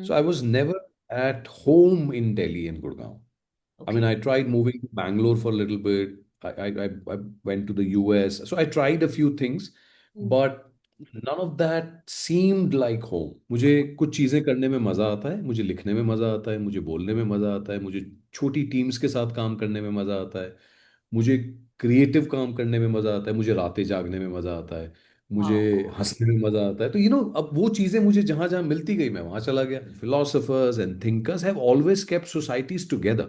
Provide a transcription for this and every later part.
So I was never at home in Delhi and Gurgaon. I mean, Okay. I tried moving to Bangalore for a little bit. I went to the US. So I tried a few things, Hmm. but none of that seemed like home. मुझे कुछ चीज़ें करने में मज़ा आता है, मुझे लिखने में मज़ा आता है, मुझे बोलने में मज़ा आता है, मुझे छोटी टीम्स के साथ काम करने में मज़ा आता है, मुझे क्रिएटिव काम करने में मज़ा आता है, मुझे रातें जागने में मज़ा आता है, मुझे Wow. हंसने में मज़ा आता है। तो अब वो चीज़ें मुझे जहाँ जहाँ मिलती गई मैं वहाँ चला गया। Philosophers and thinkers have always kept societies together.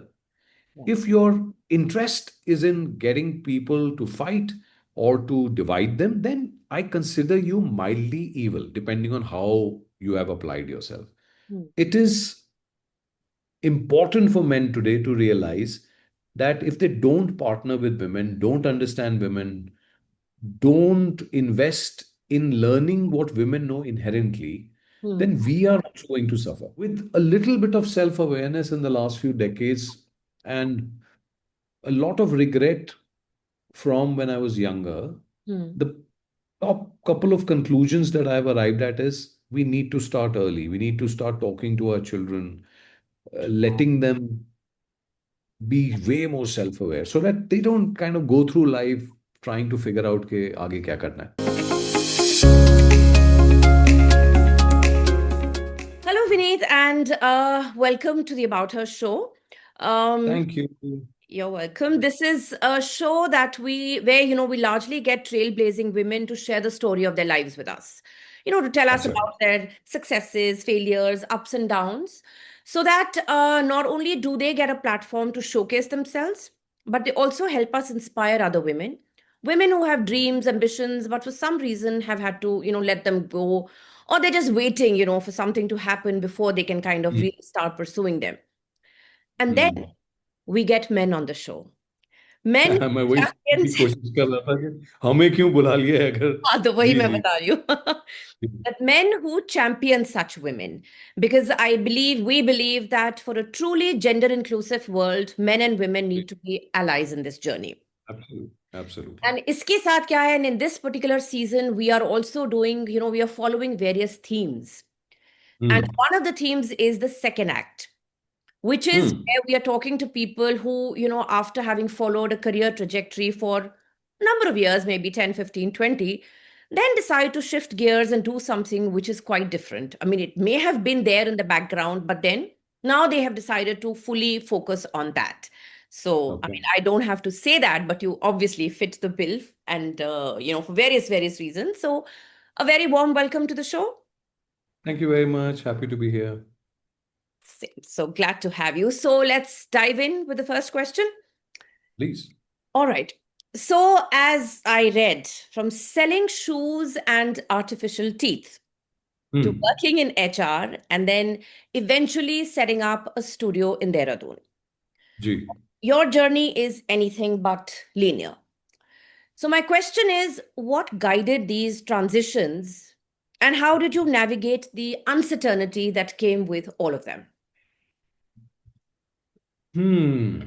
Yeah. If your interest is in getting people to fight or to divide them, then I consider you mildly evil, depending on how you have applied yourself. Hmm. It is important for men today to realize that if they don't partner with women, don't understand women, don't invest in learning what women know inherently, Hmm. then we are also going to suffer. With a little bit of self awareness in the last few decades and a lot of regret from when I was younger, Hmm. the top couple of conclusions that I've arrived at is we need to start early. We need to start talking to our children, letting them be way more self-aware so that they don't kind of go through life trying to figure out के आगे क्या करना है. Hello, Vineet, and welcome to the About Her show. Um, Thank you. you're welcome. This is a show that where we largely get trailblazing women to share the story of their lives with us. To tell us अच्छा. about their successes, failures, ups and downs, so that not only do they get a platform to showcase themselves, but they also help us inspire other women. Women who have dreams, ambitions, but for some reason have had to, let them go, or they're just waiting, for something to happen before they can kind of Hmm. really start pursuing them. And then Hmm. we get men on the show. Men मैं वही सोचने की champions. कोशिश कर रहा था कि हमें क्यों बुला लिया है अगर. हाँ, तो वही जी मैं जी. बता रही हूँ. That men who champion such women, because we believe that for a truly gender inclusive world, men and women need to be allies in this journey. Absolutely. Absolutely. And इसके साथ क्या है, and in this particular season, we are also doing, we are following various themes. And Hmm. one of the themes is the second act, which is Hmm. where we are talking to people who, after having followed a career trajectory for a number of years, maybe 10, 15, 20, then decide to shift gears and do something which is quite different. I mean, it may have been there in the background, but then now they have decided to fully focus on that. So, I Okay. mean, I don't have to say that, but you obviously fit the bill and, for various reasons. So, a very warm welcome to the show. Thank you very much. Happy to be here. So glad to have you. So let's dive in with the first question. Please. All right. So, as I read, from selling shoes and artificial teeth to Hmm. working in HR and then eventually setting up a studio in Dehradun, ji. your journey is anything but linear. So, my question is what guided these transitions and how did you navigate the uncertainty that came with all of them? Hmm.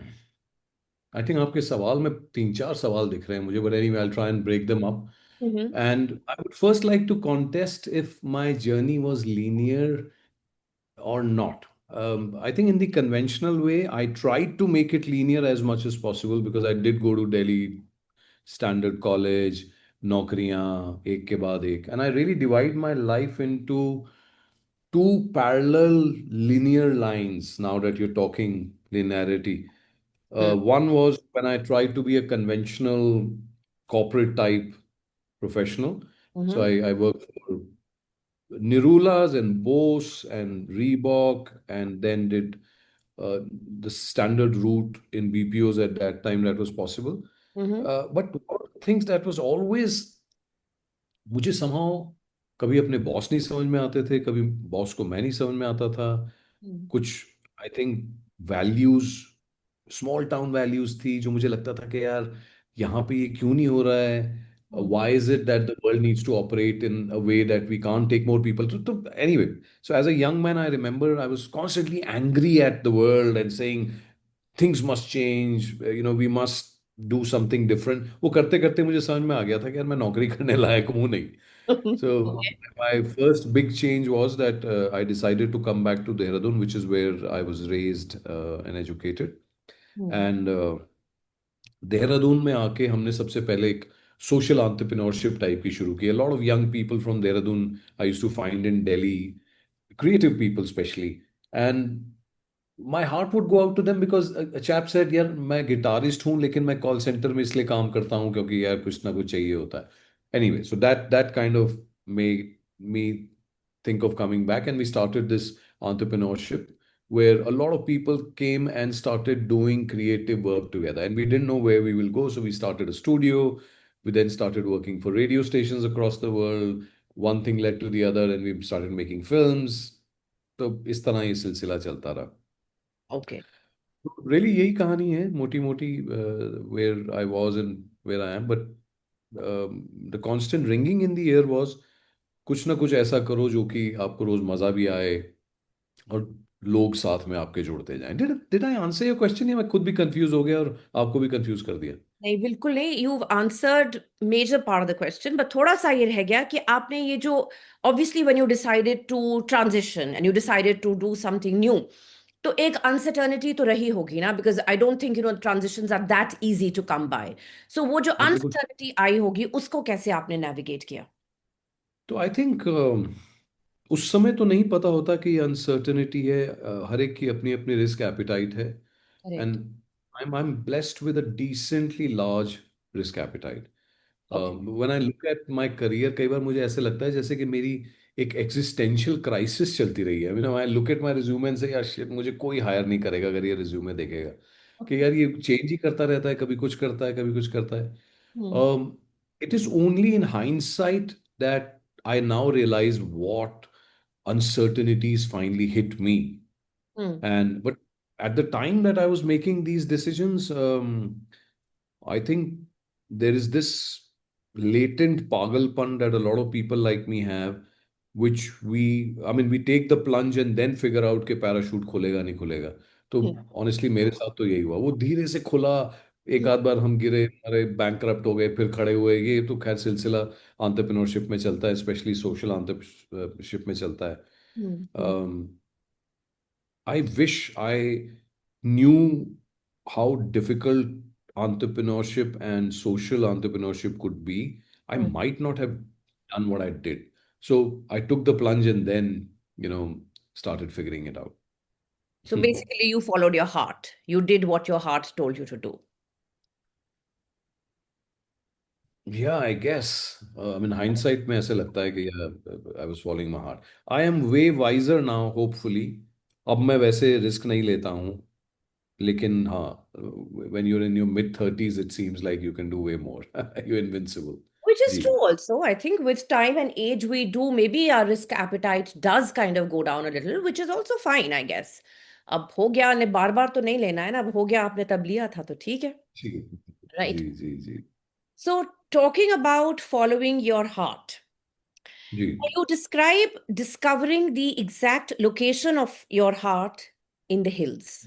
I think आपके सवाल में तीन चार सवाल दिख रहे हैं मुझे, but anyway, I'll try and break them up. Mhm. And I would first like to contest if my journey was linear or not. I think in the conventional way, I tried to make it linear as much as possible because I did go to Delhi Standard College, नौकरियां एक के बाद एक, and I really divide my life into two parallel linear lines now that you're talking linearity. One was when I tried to be a conventional corporate type professional. So Mhm. I worked for Nirulas and Bose and Reebok, and then did uh, the standard route in BPOs at that time that was possible. Mhm. But one of the things that was always मुझे somehow कभी अपने boss नहीं समझ में आते थे, कभी boss को मैं नहीं समझ में आता था. Mhm. कुछ I think values, small town values थी जो मुझे लगता था कि यार यहाँ पे ये क्यों नहीं हो रहा है. Mhm. Why is it that the world needs to operate in a way that we can't take more people? So anyway, so as a young man, I remember I was constantly angry at the world and saying things must change. We must do something different. वो करते करते मुझे समझ में आ गया था कि यार मैं नौकरी करने लायक हूँ नहीं। So Okay. my first big change was that I decided to come back to Dehradun, which is where I was raised and educated. Hmm. And Dehradun में आके हमने सबसे पहले एक सोशल एंटरप्रेन्योरशिप टाइप की शुरू की। A lot of young people from Dehradun I used to find in Delhi, creative people especially, and my heart would go out to them because a chap said, यार मैं guitarist हूँ लेकिन मैं call centre में इसलिए काम करता हूँ क्योंकि यार कुछ ना कुछ चाहिए होता है। Anyway, so that kind of made me think of coming back, and we started this entrepreneurship where a lot of people came and started doing creative work together, and we didn't know where we will go, so we started a studio. We then started working for radio stations across the world. One thing led to the other, and we started making films. तो इस तरह ये सिलसिला चलता रहा। Okay. Really यही कहानी है मोटी मोटी, where I was and where I am, but the constant ringing in the ear was कुछ ना कुछ ऐसा करो जो कि आपको रोज मजा भी आए और लोग साथ में आपके जुड़ते जाएं। Did I answer your question, या मैं खुद भी कंफ्यूज हो गया और आपको भी कंफ्यूज कर दिया? नहीं बिल्कुल नहीं, you answered major part of the question, but थोड़ा सा ये रह गया कि आपने ये जो obviously when you decided to transition and you decided to do something new, तो एक अनसर्टेनिटी तो रही होगी ना, because I don't think transitions are that easy to come by. So वो जो बिल्कुल। अनसर्टेनिटी आई होगी उसको कैसे आपने नेविगेट किया? तो आई थिंक उस समय तो नहीं पता होता कि अनसर्टेनिटी है। हर एक की अपनी अपनी रिस्क एपिटाइट है, correct. And I'm blessed with a decently large risk appetite. Okay. When I look at my career, कई बार मुझे ऐसे लगता है जैसे कि मेरी एक existential crisis चलती रही है। I look at my resume and say यार shit, मुझे कोई हायर नहीं करेगा अगर ये रिज्यूमे देखेगा कि ओके। यार ये चेंज ही करता रहता है, कभी कुछ करता है कभी कुछ करता है। हम्म। It is only in hindsight that I now realize what uncertainties finally hit me. Hmm. And but at the time that I was making these decisions, I think there is this latent pagalpan that a lot of people like me have, which we take the plunge and then figure out कि parachute खुलेगा नहीं खुलेगा। तो honestly मेरे साथ तो यही हुआ, वो धीरे से खुला। एक आध बार हम गिरे, हमारे बैंकरप्ट हो गए, फिर खड़े हुए। ये तो खैर सिलसिला एंटरप्रेन्योरशिप में चलता है, स्पेशली सोशल एंटरप्रेन्योरशिप में चलता है। हम्म। I wish I knew how difficult entrepreneurship and social entrepreneurship could be. I hmm. might not have done what I did. So I took the plunge and then, started figuring it out. So basically, you followed your heart. You did what your heart told you to do. Yeah, I guess. Hindsight में ऐसे लगता है कि yeah, I was following my heart. I am way wiser now, hopefully. अब मैं वैसे risk नहीं लेता हूँ, लेकिन हाँ, when you're in your mid 30s it seems like you can do way more. You're invincible. Which is ji. true also. I think with time and age, we do, maybe our risk appetite does kind of go down a little, which is also fine, I guess. अब हो गया ने बार बार तो नहीं लेना है ना, अब हो गया आपने तब लिया था तो ठीक है। जी जी राइट। जी जी So talking about following your heart, जी। you describe discovering the exact location of your heart in the hills.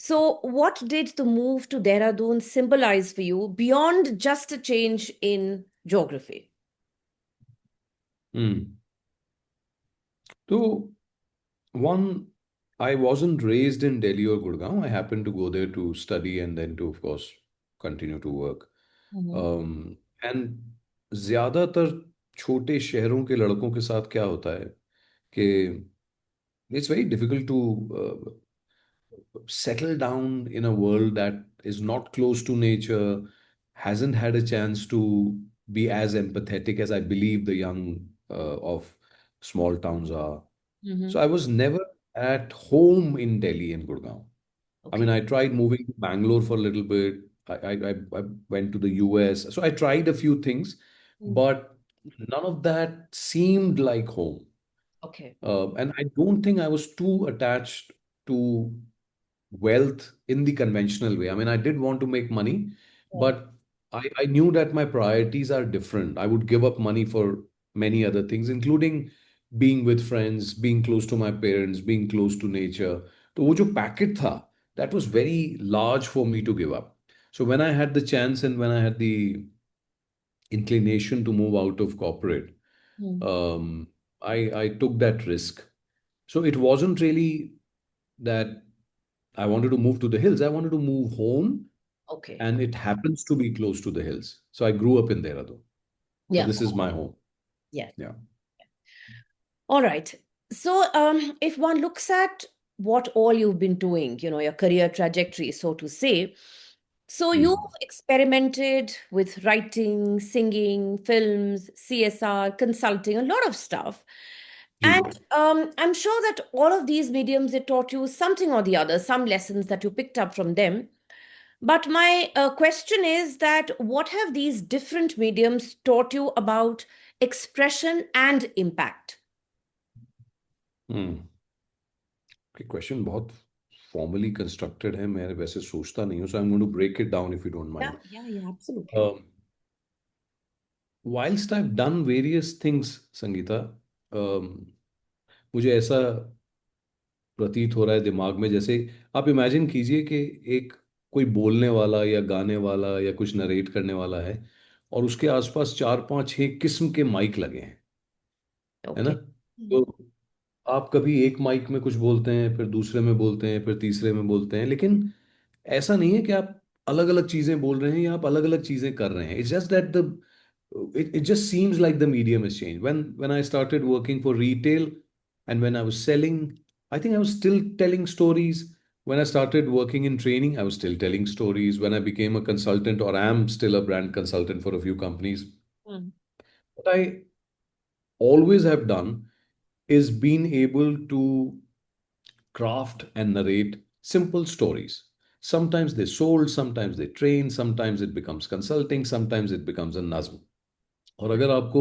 So, what did the move to Dehradun symbolize for you beyond just a change in geography? हम्म। तो one, I wasn't raised in Delhi or Gurgaon. I happened to go there to study and then to, of course, continue to work. Mhm. And ज्यादातर छोटे शहरों के लड़कों के साथ क्या होता है कि it's very difficult to settle down in a world that is not close to nature, hasn't had a chance to be as empathetic as I believe the young of small towns are. So Mhm. I was never at home in Delhi and Gurgaon. Okay. I tried moving to Bangalore for a little bit. I went to the US. So I tried a few things, Mm. but none of that seemed like home. Okay. And I don't think I was too attached to wealth in the conventional way. I did want to make money, Yeah. but I knew that my priorities are different. I would give up money for many other things, including being with friends, being close to my parents, being close to nature. तो वो जो packet था, that was very large for me to give up. So when I had the chance and when I had the inclination to move out of corporate, Hmm. um, I took that risk. So it wasn't really that I wanted to move to the hills. I wanted to move home, Okay. and it happens to be close to the hills. So I grew up in Dehradun. So Yeah. this is my home. Yes. Yeah. All right. So, if one looks at what all you've been doing, your career trajectory, so to say, so you've Hmm. experimented with writing, singing, films, CSR, consulting, a lot of stuff. And Ji. I'm sure that all of these mediums, they taught you something or the other, some lessons that you picked up from them. But my question is that what have these different mediums taught you about expression and impact? Hmm. Okay, question बहुत formally constructed है. मैं वैसे सोचता नहीं हूँ. So I'm going to break it down if you don't Yeah, mind. yeah, yeah, absolutely. Um, whilst I've done various things, Sangeeta, मुझे ऐसा प्रतीत हो रहा है दिमाग में, जैसे आप इमेजिन कीजिए कि एक कोई बोलने वाला या गाने वाला या कुछ नरेट करने वाला है, और उसके आसपास चार पांच छह किस्म के माइक लगे हैं, है ना? Okay. तो Mhm. आप कभी एक माइक में कुछ बोलते हैं, फिर दूसरे में बोलते हैं, फिर तीसरे में बोलते हैं, लेकिन ऐसा नहीं है कि आप अलग अलग चीजें बोल रहे हैं या आप अलग अलग चीजें कर रहे हैं. It's just that the it just seems like the medium has changed. When I started working for retail and when I was selling, I think I was still telling stories. When I started working in training, I was still telling stories. When I became a consultant, or am still a brand consultant for a few companies, Mm. what I always have done is being able to craft and narrate simple stories. Sometimes they sold, sometimes they train, sometimes it becomes consulting, sometimes it becomes a nazm. और अगर आपको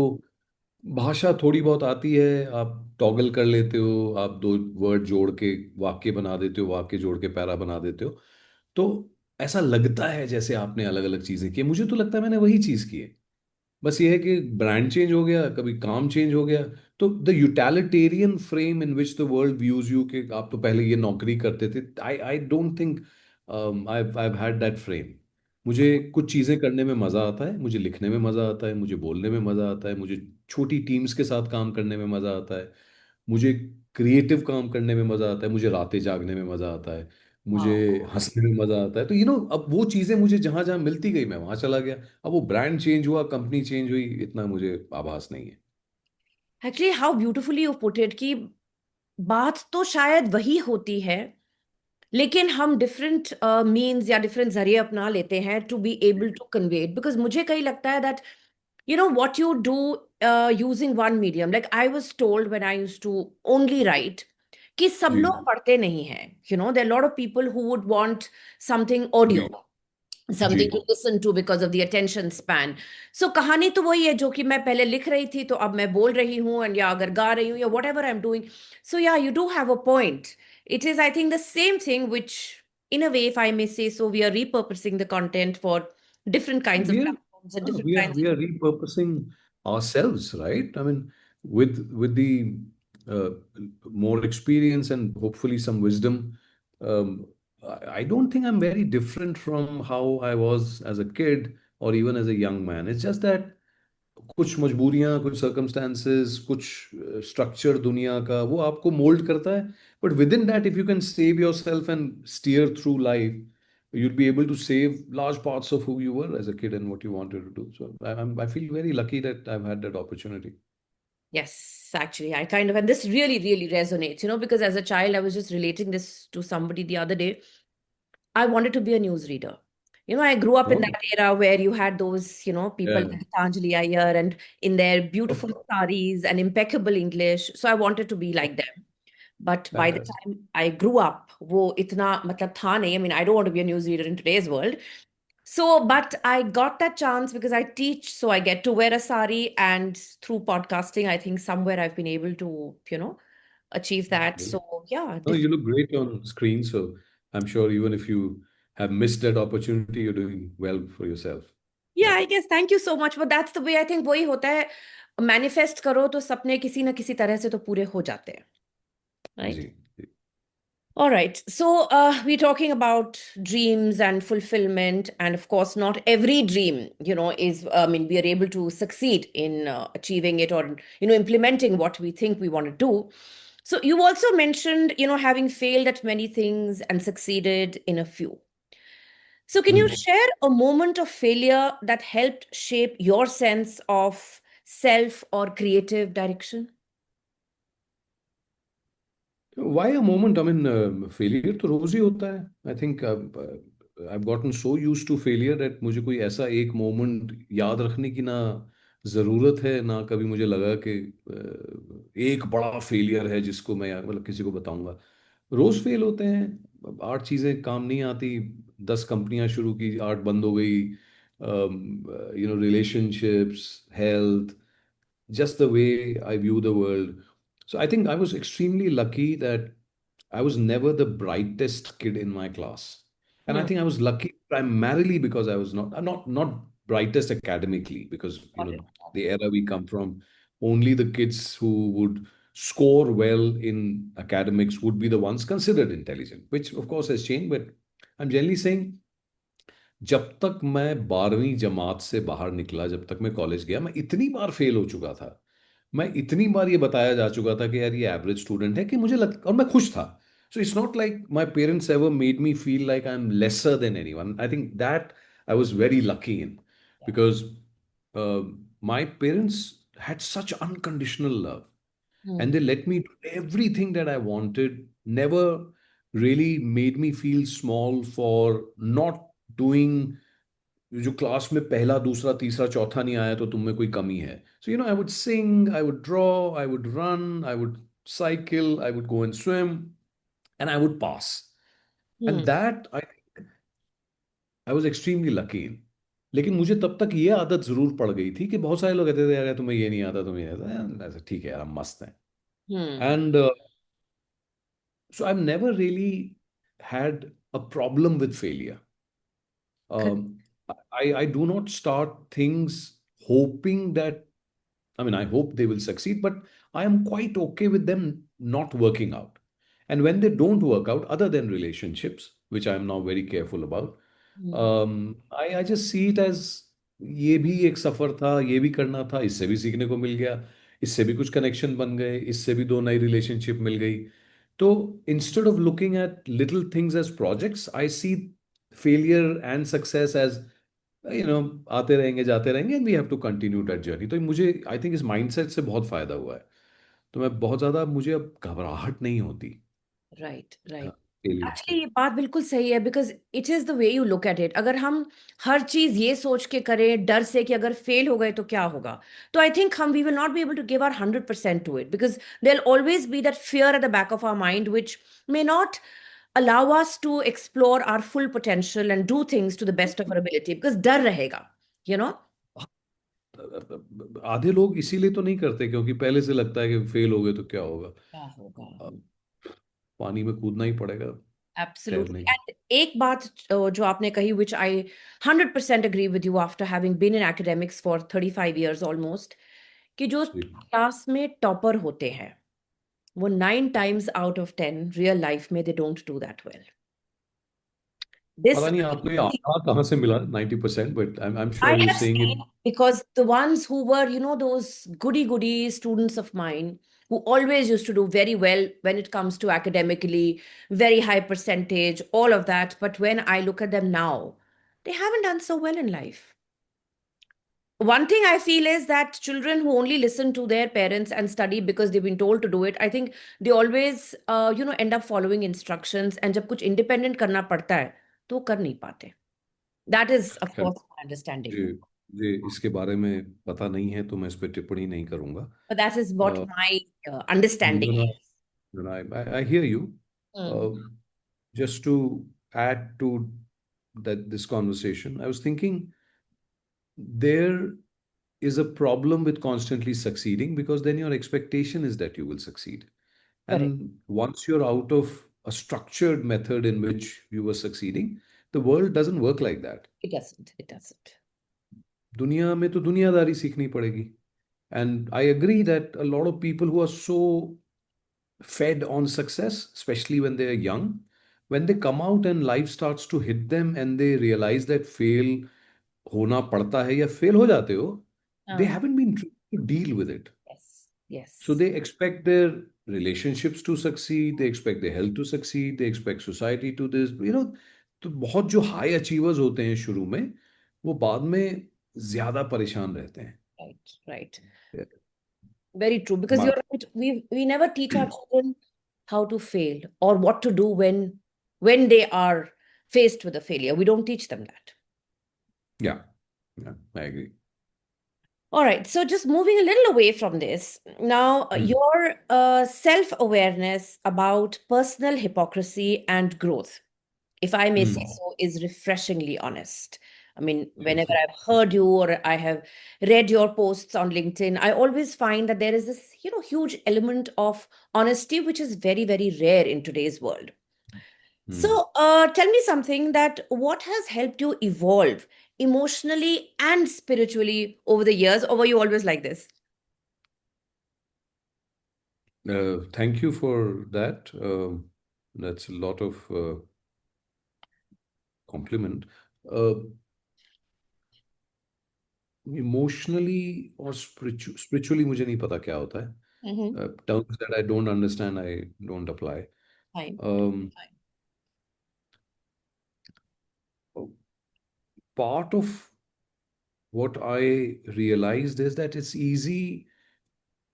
भाषा थोड़ी बहुत आती है, आप toggle कर लेते हो, आप दो वर्ड जोड़ के वाक्य बना देते हो, वाक्य जोड़ के पैरा बना देते हो, तो ऐसा लगता है जैसे आपने अलग अलग चीजें की. मुझे तो लगता है मैंने वही चीज की है. बस ये है कि ब्रांड चेंज हो गया, कभी काम चेंज हो गया. तो the utilitarian frame in which the world views you, कि आप तो पहले ये नौकरी करते थे, I I don't think I I had that frame. मुझे कुछ चीज़ें करने में मज़ा आता है, मुझे लिखने में मज़ा आता है, मुझे बोलने में मज़ा आता है, मुझे छोटी टीम्स के साथ काम करने में मज़ा आता है, मुझे क्रिएटिव काम करने में मज़ा आता है, मुझे रातें जागने में मज़ा आता है, मुझे Wow. हंसने में मज़ा आता है. तो अब वो चीज़ें मुझे जहाँ जहाँ मिलती गई मैं वहाँ चला गया. अब वो ब्रांड चेंज हुआ, कंपनी चेंज हुई, इतना मुझे आभास नहीं है. Actually, how beautifully you put it कि बात तो शायद वही होती है, लेकिन हम डिफरेंट मीन्स या डिफरेंट जरिए अपना लेते हैं to be able to convey it. Because मुझे कहीं लगता है that what you do using one medium, like I was told when I used to only write कि सब जी. लोग पढ़ते नहीं हैं. There are a lot of people who would want something ji. audio, ji. something to listen to because of the attention span. So कहानी तो वही है जो कि मैं पहले लिख रही थी तो अब मैं बोल रही हूँ, या अगर गा रही हूँ, या whatever I'm doing. So yeah, you do have a point. It is, I think, the same thing, which in a way, if I may say so, we are repurposing the content for different kinds of We are platforms and different we are kinds we of. are repurposing ourselves, right? I mean, with the uh, more experience and hopefully some wisdom, I don't think I'm very different from how I was as a kid or even as a young man. It's just that कुछ मजबूरियां, कुछ circumstances, कुछ structure दुनिया का वो आपको mould करता है. But within that, if you can save yourself and steer through life, you'd be able to save large parts of who you were as a kid and what you wanted to do. So I feel very lucky that I've had that opportunity. Yes, actually, I kind of, and this really, really resonates, because as a child, I was just relating this to somebody the other day. I wanted to be a newsreader. I grew up in Oh, that era where you had those, people yeah. like Gitanjali Iyer and in their Of beautiful course. saris and impeccable English. So I wanted to be like them. But by the Fantastic. time I grew up, वो इतना मतलब था नहीं. I mean, I don't want to be a newsreader in today's world. So, but I got that chance because I teach, so I get to wear a sari, and through podcasting, I think somewhere I've been able to, achieve that. Brilliant. So, yeah, No, you look great on screen, so I'm sure even if you have missed that opportunity, you're doing well for yourself. yeah, Yeah. I guess. Thank you so much. But that's the way I think वही होता है. Manifest करो तो सपने किसी ना किसी तरह से तो पूरे हो जाते हैं. Right? Ji. All right. So we're talking about dreams and fulfillment, and of course, not every dream, is. I mean, we are able to succeed in achieving it or implementing what we think we want to do. So you also mentioned, having failed at many things and succeeded in a few. So can you Hmm. share a moment of failure that helped shape your sense of self or creative direction? Why a moment? I mean, failure तो रोज ही होता है. I think I've gotten so used to failure that मुझे कोई ऐसा एक moment याद रखने की ना ज़रूरत है, ना कभी मुझे लगा कि एक बड़ा फेलियर है जिसको मैं मतलब किसी को बताऊंगा. रोज फेल होते हैं. 8 चीज़ें काम नहीं आती. 10 कंपनियां शुरू की, 8 बंद हो गई. Relationships, health, just the way I view the world. So I think I was extremely lucky that I was never the brightest kid in my class. And I Hmm. think I was lucky primarily because I was not brightest academically, because Got it. the era we come from, only the kids who would score well in academics would be the ones considered intelligent, which of course has changed. But I'm generally saying जब तक मैं 12वीं जमात से बाहर निकला, जब तक मैं कॉलेज गया, मैं इतनी बार फेल हो चुका था. मैं इतनी बार ये बताया जा चुका था कि यार ये एवरेज स्टूडेंट है, कि मुझे लग और मैं खुश था. So it's not like my parents ever made me feel like I am lesser than anyone. I think that I was very lucky in, because my parents had such unconditional love, and Hmm. they let me do everything that I wanted. Never really made me feel small for not doing. जो class में पहला, दूसरा, तीसरा, चौथा नहीं आया तो तुम में कोई कमी है. So I would sing, I would draw, I would run, I would cycle, I would go and swim, and I would pass. And Hmm. That I was extremely lucky in. लेकिन मुझे तब तक ये आदत जरूर पड़ गई थी कि बहुत सारे लोग कहते थे यार तुम्हें ये नहीं आता, तुम्हें ये नहीं आता. ऐसा ठीक है यार, हम मस्त हैं. Hmm. And so I've never really had a problem with failure. Correct. I do not start things hoping that, I mean, I hope they will succeed, but I am quite okay with them not working out. And when they don't work out, other than relationships, which I am now very careful about, Hmm. I just see it as ये भी एक सफर था, ये भी करना था, इससे भी सीखने को मिल गया, इससे भी कुछ कनेक्शन बन गए, इससे भी 2 नई रिलेशनशिप मिल गई. तो instead of looking at little things as projects, I see failure and success as आते रहेंगे जाते रहेंगे, and we have to continue that journey. तो मुझे आई थिंक इस माइंडसेट से बहुत फायदा हुआ है. तो मैं बहुत ज्यादा, मुझे अब घबराहट नहीं होती राइट, राइट. फेलियर से. एक्चुअली ये बात बिल्कुल सही है, because it is the way you look at it. अगर हम हर चीज ये सोच के करें डर से कि अगर फेल हो गए तो क्या होगा, तो आई थिंक हम we will not be able to give our 100% to it, because there always be that fear at the back of our mind which may not allow us to explore our full potential and do things to the best of our ability because डर रहेगा, you know. आधे लोग इसीलिए तो नहीं करते क्योंकि पहले से लगता है कि फेल हो गए तो क्या होगा. क्या होगा. अब पानी में कूदना ही पड़ेगा Absolutely. तैरने के And एक बात जो आपने कही, which I 100% agree with you after having been in academics for 35 years almost, कि जो लिए. क्लास में टॉपर होते हैं वो 9 times out of 10 real life में they don't do that well. This पता नहीं आपको ये आंकड़ा कहाँ से मिला 90%, but I am I sure you have saying it. seen, because the ones who were, those goody goody students of mine who always used to do very well when it comes to academically, very high percentage, all of that. But when I look at them now, they haven't done so well in life. One thing I feel is that children who only listen to their parents and study because they've been told to do it, I think they always, end up following instructions. And जब कुछ independent करना पड़ता है, तो वो कर नहीं पाते. That is, of course, my understanding. मुझे मुझे इसके बारे में पता नहीं है तो मैं इस पर टिप्पणी नहीं करूंगा. But that is what Uh, my understanding no, no, is. no, I hear you. Hmm. Uh, just to add to that this conversation, I was thinking there is a problem with constantly succeeding because then your expectation is that you will succeed. Correct. And once you're out of a structured method in which you were succeeding, the world doesn't work like that. It doesn't. It doesn't. दुनिया में तो दुनियादारी सीखनी पड़ेगी. And I agree that a lot of people who are so fed on success, especially when they're young. When they come out and life starts to hit them and they realize that fail होना पड़ता है या fail हो जाते हो, they हाँ, haven't been trained to deal with it. yes, So yes. they expect their relationships to succeed, they expect their health to succeed, they expect society to this, तो बहुत जो हाई अचीवर्स होते हैं शुरू में, वो बाद में ज्यादा परेशान रहते हैं. Right, right. Yeah. Very true. Because you're But right. We never teach our children how to fail or what to do when they are faced with a failure. We don't teach them that. yeah, yeah, I agree. All right. So just moving a little away from this, now Hmm. your self-awareness about personal hypocrisy and growth, if I may say Hmm. so, is refreshingly honest. I mean, Thank whenever you. I've heard you or I have read your posts on LinkedIn, I always find that there is this, huge element of honesty, which is very, very rare in today's world. Hmm. So, tell me something that what has helped you evolve emotionally and spiritually over the years, or were you always like this? Thank you for that. That's a lot of compliment. Uh, Emotionally or spiritually मुझे नहीं पता क्या होता है. Mm-hmm. Terms that I don't understand, I don't apply. Fine. Um, Part of what I realized is that it's easy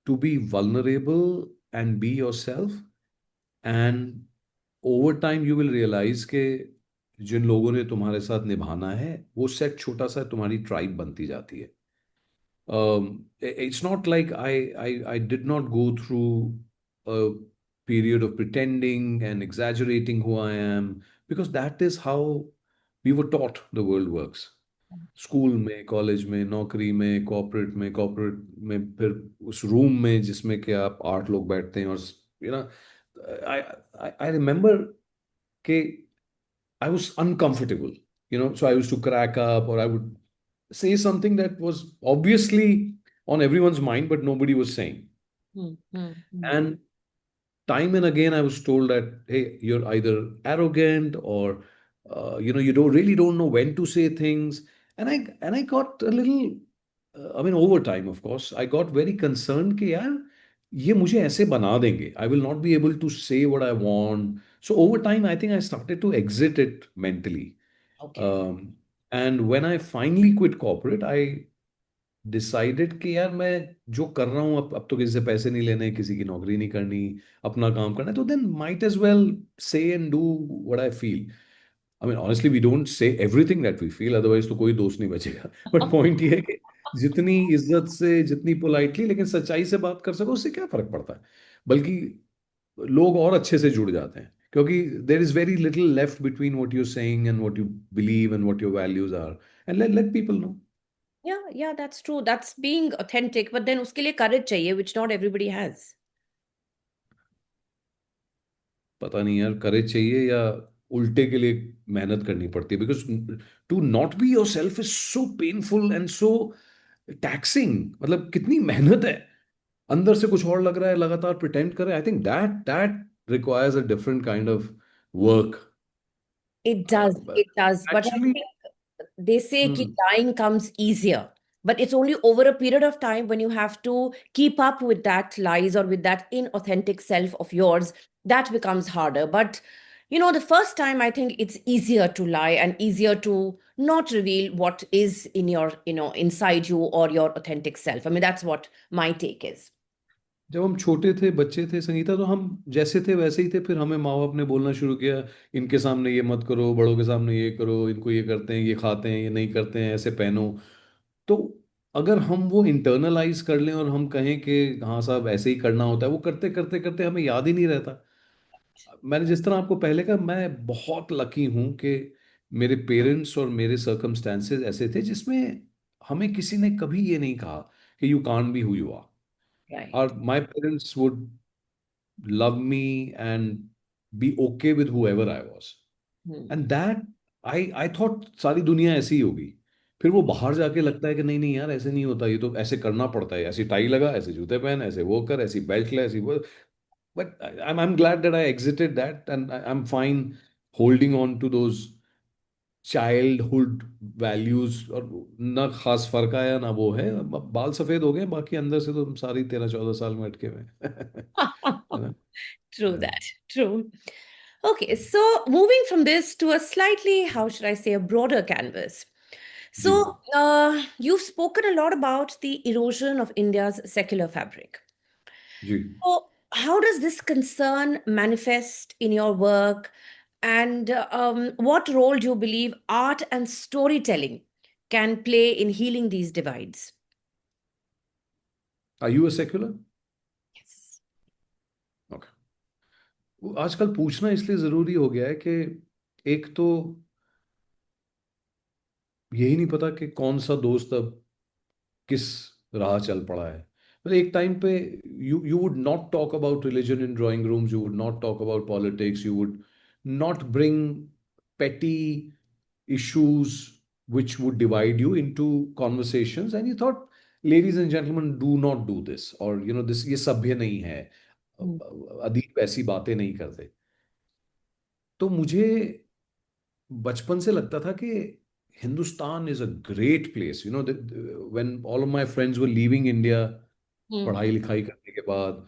to be vulnerable and be yourself, and over time you will realize कि जिन लोगों ने तुम्हारे साथ निभाना है वो set छोटा सा तुम्हारी ट्राइब बनती जाती है. It's not like I did not go through a period of pretending and exaggerating who I am, because that is how we were taught the world works. School में, कॉलेज में, नौकरी में, कॉर्पोरेट में फिर उस रूम में जिसमें कि आप 8 लोग बैठते हैं और you know I I remember कि I was uncomfortable, so I used to crack up or I would say something that was obviously on everyone's mind, but nobody was saying. Mm-hmm. And time and again, I was told that, hey, you're either arrogant or, you don't know when to say things. And I got a little, I mean, over time, of course, I got very concerned कि यार ये मुझे ऐसे बना देंगे. I will not be able to say what I want. So over time, I think I started to exit it mentally. Okay. Um, and when I finally quit corporate, I decided कि यार मैं जो कर रहा हूँ अब तो किसी से पैसे नहीं लेने, किसी की नौकरी नहीं करनी, अपना काम करना है, तो then might as well say and do what I feel. I mean honestly we don't say everything that we feel, otherwise तो कोई दोस्त नहीं बचेगा. बट पॉइंट ये है कि जितनी इज्जत से, जितनी पोलाइटली लेकिन सच्चाई से बात कर सको, उससे क्या फर्क पड़ता है. बल्कि लोग और अच्छे से जुड़ जाते हैं, क्योंकि there is very little left between what you saying and what you believe and what your values are, and let people know. Yeah, yeah, that's true. That's being authentic, but then उसके लिए courage चाहिए, which not everybody has. पता नहीं यार, करेज चाहिए या उल्टे के लिए मेहनत करनी पड़ती है, because to not be yourself is so painful and so taxing. मतलब कितनी मेहनत है, अंदर से कुछ और लग रहा है, लगातार प्रिटेंड कर रहे हैं. I think that that requires a different kind of work. It does, it does. But I actually think they say कि dying comes easier, but it's only over a period of time when you have to keep up with that lies or with that inauthentic self of yours that becomes harder. But the first time I think it's easier to lie and easier to not reveal what is in your, inside you or your authentic self. I mean, that's what my take is. जब हम छोटे थे, बच्चे थे संगीता, तो हम जैसे थे वैसे ही थे. फिर हमें माँ बाप ने बोलना शुरू किया, इनके सामने ये मत करो, बड़ों के सामने ये करो, इनको ये करते हैं, ये खाते हैं, ये नहीं करते हैं, ऐसे पहनो. तो अगर हम वो इंटरनलाइज कर लें और हम कहें कि हाँ साहब ऐसे ही करना होता है, वो करते करते करते हमें याद ही नहीं रहता. मैंने जिस तरह आपको पहले कहा, मैं बहुत लकी हूँ कि मेरे पेरेंट्स और मेरे सर्कमस्टेंसेस ऐसे थे जिसमें हमें किसी ने कभी ये नहीं कहा कि you can't be who you are. Right. और my parents would love me and be okay with whoever I was. Hmm. And that I thought सारी दुनिया ऐसी ही होगी. फिर वो बाहर जाके लगता है कि नहीं नहीं यार, ऐसे नहीं होता, ये तो ऐसे करना पड़ता है, ऐसी टाई लगा, ऐसे जूते पहन, ऐसे वो कर, ऐसी बेल्ट ले, ऐसी वो. but I'm glad that I exited that, and I'm fine holding on to those childhood values. और ना खास फर्क आया ना वो है, अब बाल सफेद हो गए, बाकी अंदर से तो हम सारी 13-14 साल में अटके हुए हैं। है ना? True हाँ, that. True. Okay, so moving from this to a slightly, how should I say, a broader canvas. जी So, you've spoken a lot about the erosion of India's secular fabric. जी। So, how does this concern manifest in your work? And what role do you believe art and storytelling can play in healing these divides? Are you a secular? Yes. Okay. आजकल पूछना इसलिए जरूरी हो गया है कि एक तो यही नहीं पता कि कौन सा दोस्त अब किस राह चल पड़ा है। मतलब एक टाइम पे you you would not talk about religion in drawing rooms, you would not talk about politics, you would not bring petty issues which would divide you into conversations, and you thought, ladies and gentlemen, do not do this, or this, ये सभ्य नहीं है, Mm, अदीब ऐसी बातें नहीं करते। तो मुझे बचपन से लगता था कि Hindustan is a great place, when all of my friends were leaving India mm, पढ़ाई लिखाई करने के बाद,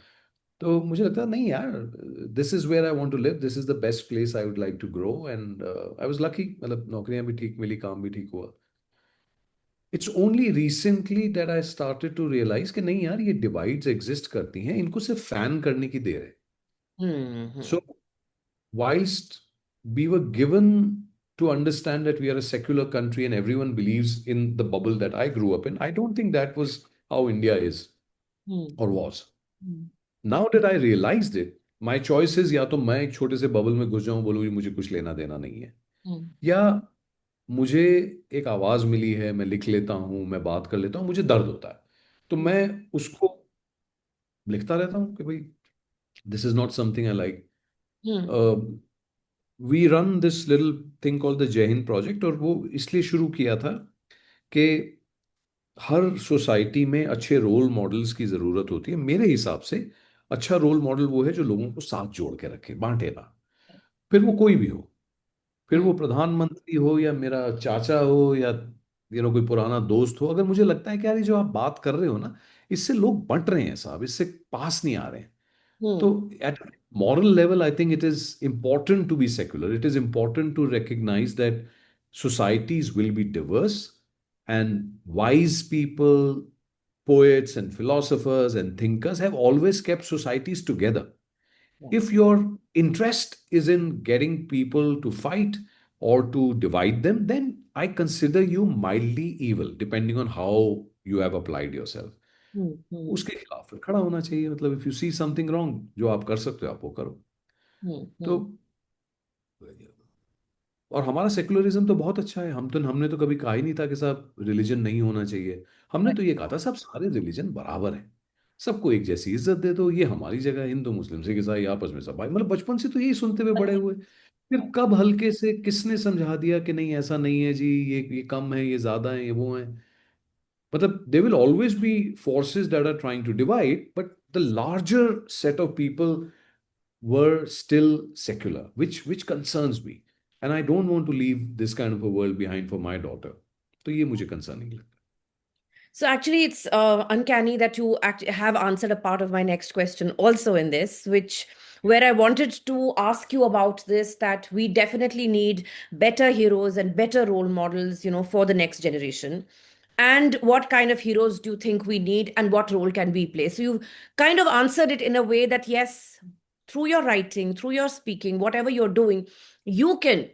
तो मुझे लगता नहीं यार, this is where I want to live, this is the best place I would like to grow, and I was lucky, मतलब नौकरियां भी ठीक मिली, काम भी ठीक हुआ। It's only recently that I started to realise कि नहीं यार, ये डिवाइड्स एग्जिस्ट करती हैं, इनको सिर्फ फैन करने की देर है। mm, so whilst we were given to understand that we are a secular country and everyone believes in the bubble that I grew up in, I don't think that was how India is mm, or was. mm, Now that I realized it, my choice is या तो मैं एक छोटे से bubble में घुस जाऊं, बोलूं कि मुझे कुछ लेना देना नहीं है, mm, या मुझे एक आवाज मिली है, मैं लिख लेता हूं, मैं बात कर लेता हूं, मुझे दर्द होता है, तो mm, मैं उसको लिखता रहता हूं कि भाई, this is not something I like. mm, we run this little thing called the Jai Hind project, और वो इसलिए शुरू किया था कि हर सोसाइटी में अच्छे रोल मॉडल्स की ज़रूरत होती है। मेरे हिसाब से अच्छा रोल मॉडल वो है जो लोगों को साथ जोड़ के रखे, बांटे ना। फिर वो कोई भी हो, फिर mm, वो प्रधानमंत्री हो या मेरा चाचा हो या कोई पुराना दोस्त हो, अगर मुझे लगता है कि यार ये जो आप बात कर रहे हो ना, इससे लोग बंट रहे हैं साहब, इससे पास नहीं आ रहे हैं, mm, so, at a moral level, I think it is important to be secular. It is important to recognize that societies will be diverse, and wise people, poets, and philosophers and thinkers have always kept societies together. If yes. your interest is in getting people to fight or to divide them, then I consider you mildly evil, depending on how you have applied yourself. Mm, mm, उसके खिलाफ फिर खड़ा होना चाहिए, मतलब if you see something wrong, जो आप कर सकते हो आप वो करो। mm, तो mm. और हमारा सेकुलरिज्म तो बहुत अच्छा है, हमने तो कभी कहा ही नहीं था कि साहब रिलीजन नहीं होना चाहिए। हमने तो ये कहा था साहब सारे रिलीजन बराबर हैं, सबको एक जैसी इज्जत दे दो, ये हमारी जगह है, हिंदू मुस्लिम सिख ईसाई आपस में सब भाई, मतलब बचपन से तो यही सुनते हुए बड़े हुए। फिर कब हल्के से किसने समझा दिया कि नहीं ऐसा नहीं है जी, ये कम है, ये ज्यादा है, ये वो है। मतलब there will always be forces that are trying to divide, but the larger set of people were still secular, which concerns me, and I don't want to leave this kind of a world behind for my daughter. तो ये मुझे concerning लगता So actually, it's uncanny that you have answered a part of my next question also in this, which where I wanted to ask you about this, that we definitely need better heroes and better role models, for the next generation. And what kind of heroes do you think we need, and what role can we play? So you kind of answered it in a way that yes, through your writing, through your speaking, whatever you're doing, you can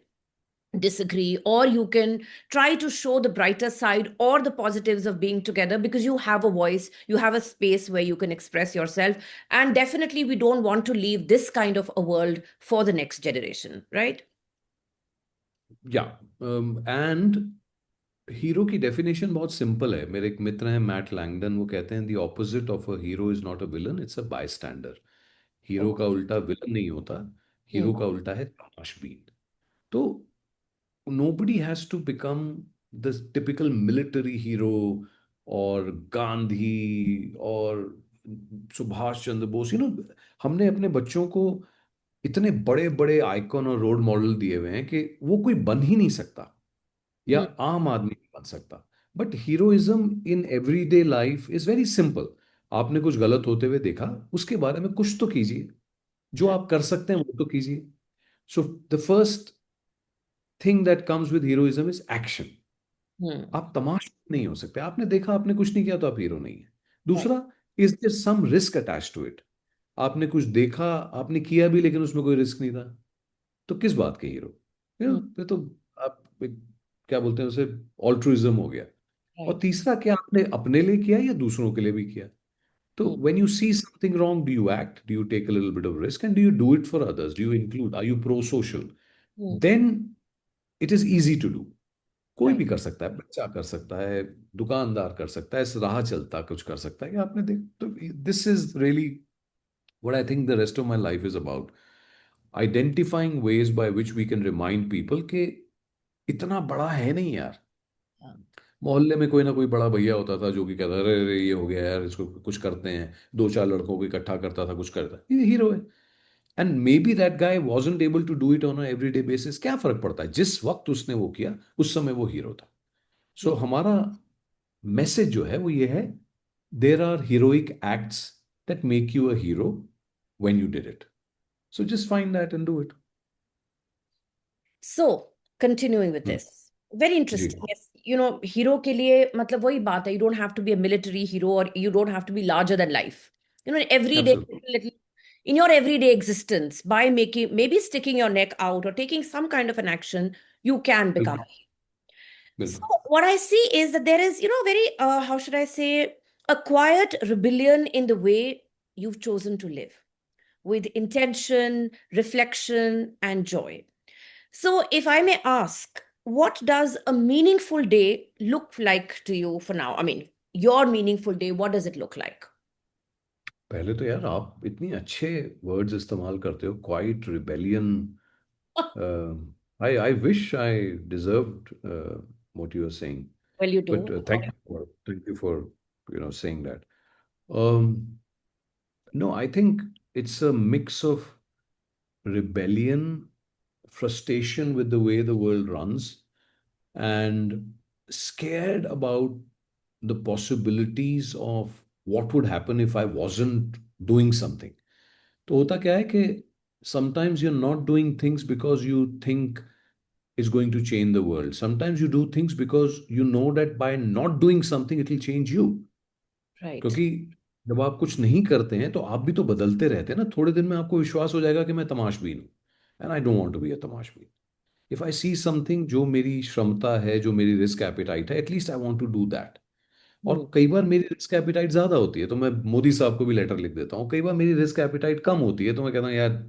disagree, or you can try to show the brighter side or the positives of being together, because you have a voice, you have a space where you can express yourself. And definitely we don't want to leave this kind of a world for the next generation, right? है। या and hero की definition बहुत simple है। मेरे एक मित्र हैं mat Langdon, वो कहते हैं the opposite of a hero is not a villain, it's a बाय स्टैंडर। हीरो का उल्टा विलन नहीं होता, हीरो Hmm. का उल्टा है तमाशबीन। तो nobody has to become the typical military hero or Gandhi or Subhash Chandra Bose, हमने अपने बच्चों को इतने बड़े बड़े आइकॉन और रोल मॉडल दिए हुए हैं कि वो कोई बन ही नहीं सकता, या Hmm. आम आदमी नहीं बन सकता। But heroism in everyday life is very simple. आपने कुछ गलत होते हुए देखा, उसके बारे में कुछ तो कीजिए, जो Right. आप कर सकते हैं वो तो कीजिए। So the first thing that comes with heroism is action. Hmm. आप तमाश नहीं हो सकते, आपने देखा आपने कुछ नहीं किया तो आप हीरो नहीं है। Right. दूसरा, is there some risk attach to it? आपने कुछ देखा, आपने किया भी, लेकिन उसमें कोई रिस्क नहीं था, तो किस बात के हीरो? Hmm. ये तो आप क्या बोलते हैं उसे, ऑल्ट्रुइज्म हो गया। और Right. तीसरा, क्या आपने अपने लिए किया या दूसरों के लिए भी किया? तो Hmm. When you see something wrong, do you act, do you take a little bit of risk, and do you do it for others, do you include, are you pro social? Hmm. Then it is easy to do. कोई Right. भी कर सकता है, बच्चा कर सकता है, दुकानदार कर सकता है, राह चलता कुछ कर सकता है, कि आपने देख तो this is really what I think the rest of my life is about, identifying ways by which we can remind people के इतना बड़ा है नहीं यार। Yeah. मोहल्ले में कोई ना कोई बड़ा भैया होता था जो कि कहता, अरे अरे ये हो गया यार, इसको कुछ करते हैं, दो चार लड़कों को इकट्ठा करता था, कुछ करता, ये हीरो है। And maybe that guy wasn't able to do it on everyday basis, क्या फर्क पड़ता है, जिस वक्त उसने वो किया उस समय वो हीरो था। सो Hmm. हमारा मैसेज जो है वो ये है, there are heroic acts that make you a hero when you did it, so just find that and do it. So, continuing with this, very जी, interesting. Yes, hero के लिए मतलब वही बात है. You don't have to be a military hero, or you don't have to be larger than life. Everyday absolutely, little in your everyday existence, by making maybe sticking your neck out or taking some kind of an action, you can become. बिल्कुल So बिल्कुल। what I see is that there is, very how should I say, a quiet rebellion in the way you've chosen to live, with intention, reflection, and joy. So, if I may ask, what does a meaningful day look like to you for now? I mean, your meaningful day, what does it look like? पहले तो यार आप इतनी अच्छे words इस्तेमाल करते हो, quite rebellion. I wish I deserved what you are saying, Well, you but do. thank you for saying that. um no, I think it's a mix of rebellion, frustration with the way the world runs, and scared about the possibilities of what would happen if I wasn't doing something. तो होता क्या है कि sometimes you're not doing things because you think it's going to change the world. Sometimes you do things because you know that by not doing something, it will change you. Right. क्योंकि जब आप कुछ नहीं करते हैं तो आप भी तो बदलते रहते हैं ना, थोड़े दिन में आपको विश्वास हो जाएगा कि मैं तमाशबीन हूँ, and I don't want to be a तमाशबीन। इफ आई सी समथिंग जो मेरी क्षमता है, जो मेरी रिस्क एपिटाइट है, at least I want to do that. Hmm. और कई बार मेरी रिस्क एपिटाइट ज्यादा होती है तो मैं मोदी साहब को भी लेटर लिख देता हूँ, कई बार मेरी रिस्क एपिटाइट कम होती है तो मैं कहता हूँ यार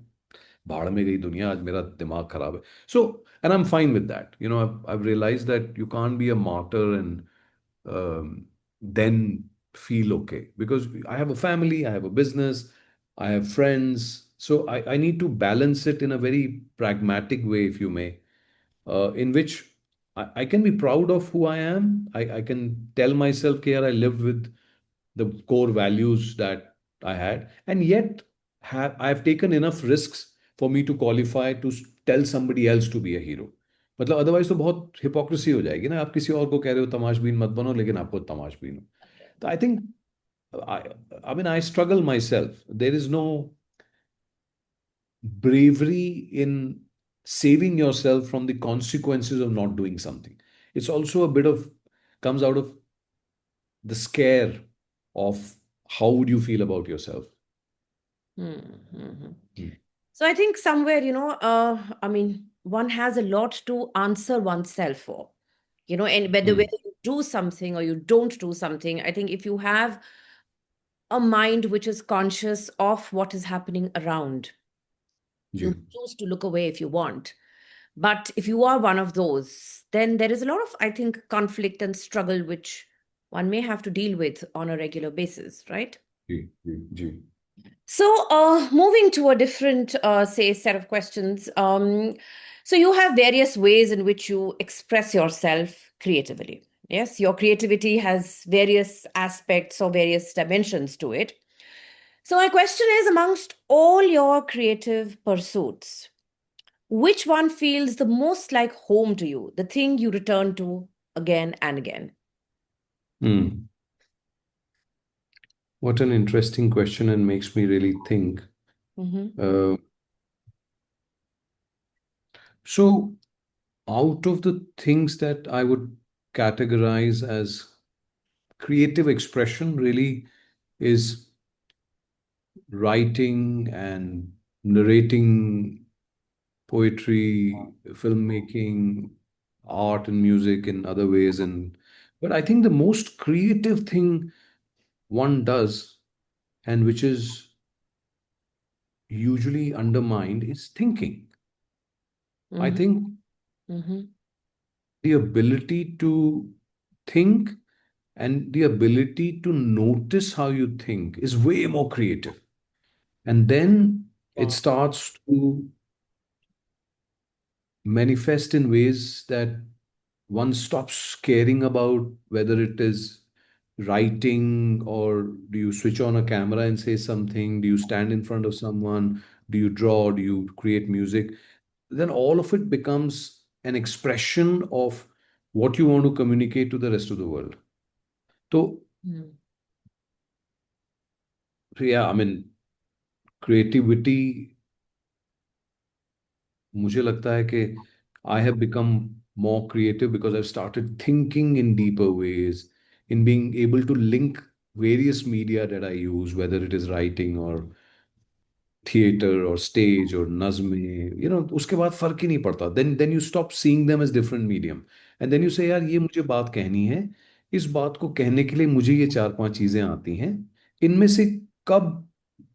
भाड़ में गई दुनिया, आज मेरा दिमाग खराब है। So and I am fine with that, I've realized that you can't be a martyr and then feel okay, because I have a family, I have a business, I have friends, so I need to balance it in a very pragmatic way, if you may, in which I can be proud of who I am. I can tell myself here I lived with the core values that I had, and yet I've taken enough risks for me to qualify to tell somebody else to be a hero. मतलब otherwise तो बहुत hypocrisy हो जाएगी ना, आप किसी और को कह रहे हो तमाशबीन मत बनो, लेकिन आप खुद तमाशबीन हो। तो I think, I, I mean, I struggle myself. There is no bravery in saving yourself from the consequences of not doing something. It's also a bit of, comes out of the scare of how would you feel about yourself. Hmm. Hmm, hmm. Hmm. So I think somewhere, I mean, one has a lot to answer oneself for, and whether Hmm. you do something or you don't do something, I think if you have a mind which is conscious of what is happening around, you जी, choose to look away if you want. But if you are one of those, then there is a lot of, I think, conflict and struggle which one may have to deal with on a regular basis, right? जी, जी, जी, So, moving to a different, say, set of questions. So, you have various ways in which you express yourself creatively. Yes, your creativity has various aspects or various dimensions to it. So, my question is, amongst all your creative pursuits, which one feels the most like home to you, the thing you return to again and again? Hmm. What an interesting question and makes me really think. Mm-hmm. Uh, so, out of the things that I would categorize as creative expression, really is writing and narrating poetry, filmmaking, art and music in other ways. But I think the most creative thing one does, and which is usually undermined, is thinking. I Mm-hmm. think Mm-hmm. the ability to think and the ability to notice how you think is way more creative. And then it Wow. starts to manifest in ways that one stops caring about whether it is writing, or do you switch on a camera and say something, do you stand in front of someone, do you draw, do you create music. Then all of it becomes an expression of what you want to communicate to the rest of the world. So Mm. yeah, I mean, creativity, मुझे लगता है कि I have become more creative because I've started thinking in deeper ways, in being able to link various media that I use, whether it is writing or theater or stage or nazme, उसके बाद फर्क ही नहीं पड़ता. Then you stop seeing them as different medium. And then you say, यार ये मुझे बात कहनी है, इस बात को कहने के लिए मुझे ये चार पांच चीजें आती हैं, इनमें से कब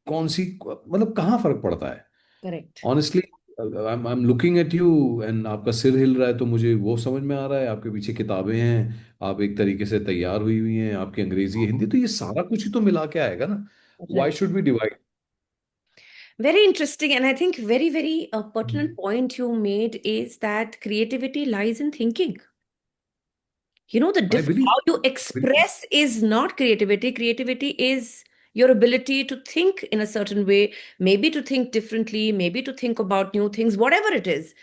कौन सी, मतलब कहाँ फर्क पड़ता है. Correct. Honestly I'm looking at you and आपका सिर हिल रहा है तो मुझे वो समझ में आ रहा है, आपके पीछे किताबें हैं, आप एक तरीके से तैयार हुई हुई हैं, आपकी अंग्रेजी हिंदी, तो ये सारा कुछ ही तो मिला के आएगा ना. Why Right. should we divide? Very interesting. And I think very, very pertinent point you made is that creativity lies in thinking. I believe. How you express is not creativity. Creativity is your ability to think in a certain way, maybe to think differently, maybe to think about new things, whatever it is.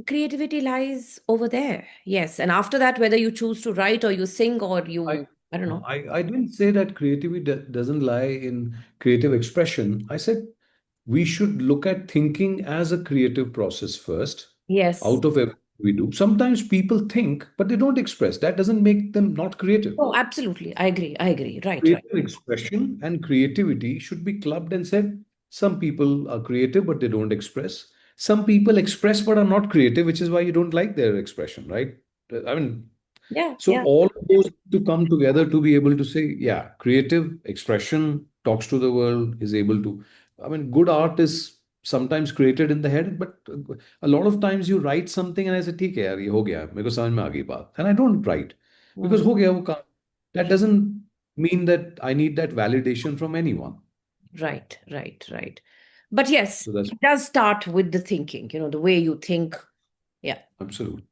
Creativity lies over there. Yes. And after that, whether you choose to write or you sing or I, I don't know. I didn't say that creativity doesn't lie in creative expression. I said we should look at thinking as a creative process first, Yes. out of everything we do. Sometimes people think, but they don't express. That doesn't make them not creative. Oh, absolutely. I agree. I agree. Right, right. Creative expression and creativity should be clubbed and said, some people are creative, but they don't express. Some people express but are not creative, which is why you don't like their expression, right? I mean, Yeah, so yeah. all of those to come together to be able to say, yeah, creative expression talks to the world, is able to. I mean, good art is sometimes created in the head, but a lot of times you write something and I say, ठीक है यार, ये हो गया, मेरे को समझ में आ गई बात, and I don't write because Mm. हो गया वो काम. That doesn't mean that I need that validation from anyone. Right, right, right. But yes, So that's it does start with the thinking, the way you think. Yeah. absolute,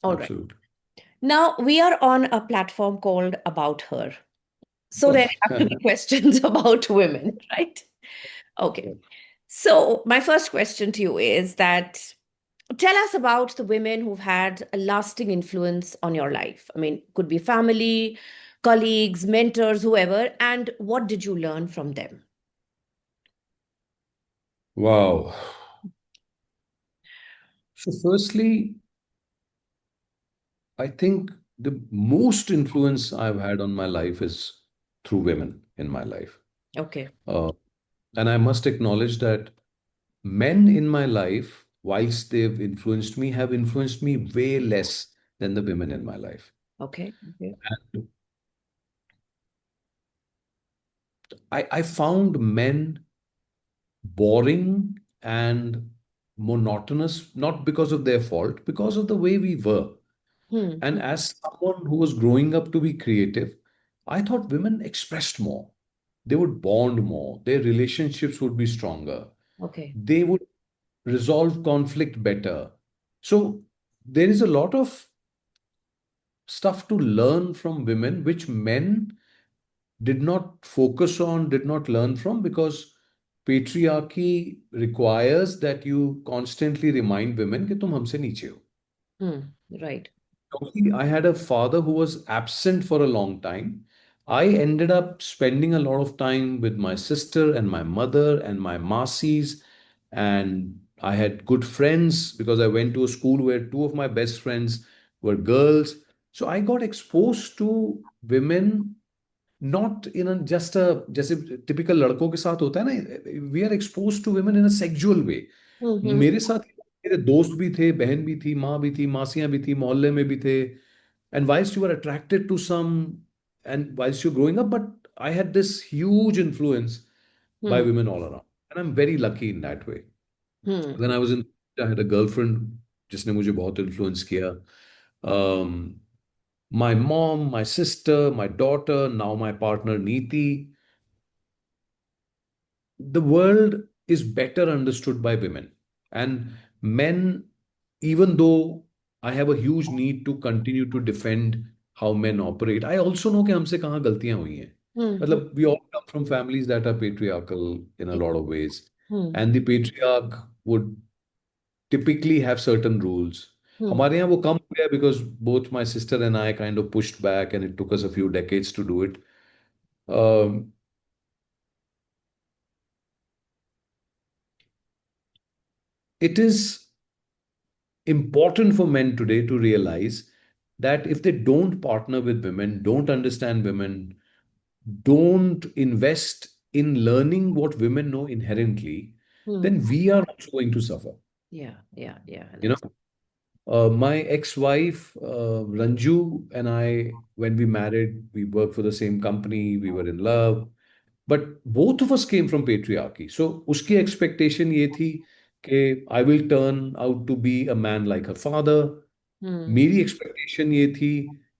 All right. absolute. Now we are on a platform called About Her. So there have to be questions about women, right? Okay. So my first question to you is that tell us about the women who've had a lasting influence on your life. I mean, could be family, colleagues, mentors, whoever, and what did you learn from them? Wow. So firstly, I think the most influence I've had on my life is through women in my life. Okay. Uh, and I must acknowledge that men in my life, whilst they've influenced me, have influenced me way less than the women in my life. Okay. Okay. And I found men boring and monotonous, not because of their fault, because of the way we were. Hmm. And as someone who was growing up to be creative, I thought women expressed more. They would bond more. Their relationships would be stronger. Okay. They would resolve conflict better. So there is a lot of stuff to learn from women, which men did not focus on, did not learn from, because patriarchy requires that you constantly remind women कि तुम हमसे नीचे हो. Right. Because I had a father who was absent for a long time. I ended up spending a lot of time with my sister and my mother and my masis, and I had good friends because I went to a school where two of my best friends were girls. So I got exposed to women not in a just a जैसे typical लड़कों के साथ होता है ना, we are exposed to women in a sexual way. Mm-hmm. मेरे साथ मेरे दोस्त भी थे, बहन भी थी, माँ भी थी, मासियाँ भी थी, मोहल्ले में भी थे. And whilst you were attracted to some, and whilst you're growing up, but I had this huge influence by Hmm. women all around. And I'm very lucky in that way. Hmm. When I was in, I had a girlfriend जिसने मुझे बहुत influence किया. Um, my mom, my sister, my daughter, now my partner Neeti. The world is better understood by women. And men, even though I have a huge need to continue to defend how men operate, I also know कि हमसे कहाँ गलतियां हुई हैं. Hmm. मतलब we all come from families that are patriarchal in a lot of ways. Hmm. And the patriarch would typically have certain rules. Hmm. हमारे यहाँ वो कम हो गया because both my sister and I kind of pushed back and it took us a few decades to do it. Um, it is important for men today to realize that if they don't partner with women, don't understand women, don't invest in learning what women know inherently, Hmm. then we are also going to suffer. Yeah. Yeah. Yeah. You know, my ex-wife, Ranju, and I, when we married, we worked for the same company, we were in love, but both of us came from patriarchy. So, उसकी expectation ये थी कि I will turn out to be a man like her father. Hmm. मेरी expectation ये थी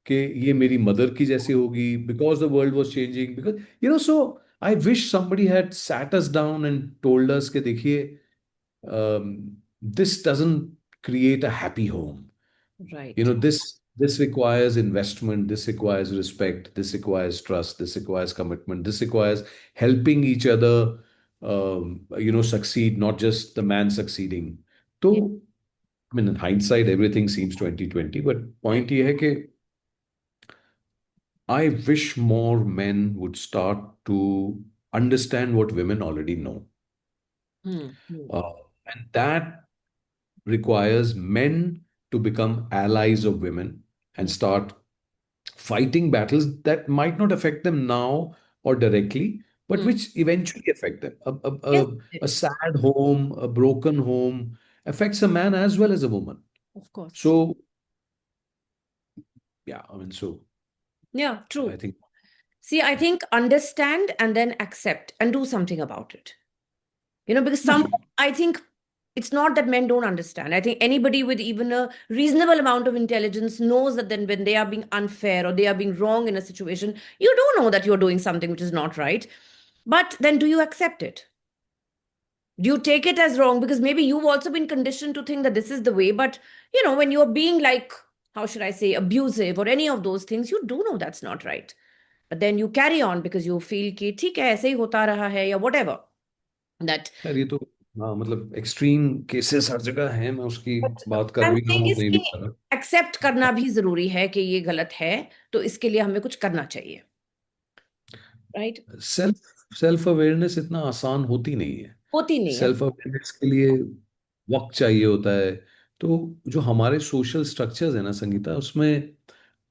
कि ये मेरी मदर की जैसी होगी because the world was changing because so I wish somebody had sat us down and told us कि देखिए this doesn't create a happy home. Right. This requires investment, this requires respect, this requires trust, this requires commitment, this requires helping each other succeed, not just the man succeeding. So Yeah. I mean, in hindsight, everything seems 2020, but Yeah. point ये है कि I wish more men would start to understand what women already know. Hmm. Hmm. Uh, and that requires men to become allies of women and Hmm. start fighting battles that might not affect them now or directly, but Hmm. which eventually affect them. Yes, A it is. sad home, a broken home affects a man as well as a woman. Of course. So, yeah, I mean, so Yeah, I true. think. See, I think understand and then accept and do something about it. Because some, Absolutely. I think it's not that men don't understand. I think anybody with even a reasonable amount of intelligence knows that then when they are being unfair or they are being wrong in a situation, you do know that you're doing something which is not right. But then do you accept it? Do you take it as wrong? Because maybe you've also been conditioned to think that this is the way. But, when you're being like, how should I say, abusive or any of those things, you do know that's not right. But then you carry on because you feel कि ठीक है ऐसे ही होता रहा है या whatever. That खैर ये तो हाँ मतलब एक्सट्रीम केसेस हर जगह हैं. मैं उसकी but बात कर I'm भी रहा saying हूँ is नहीं भी कि कर रहा. एक्सेप्ट करना भी जरूरी है कि ये गलत है तो इसके लिए हमें कुछ करना चाहिए राइट सेल्फ सेल्फ अवेयरनेस इतना आसान होती नहीं है. होती नहीं है सेल्फ अवेयरनेस के लिए वक्त चाहिए होता है. तो जो हमारे सोशल स्ट्रक्चर्स है ना संगीता, उसमें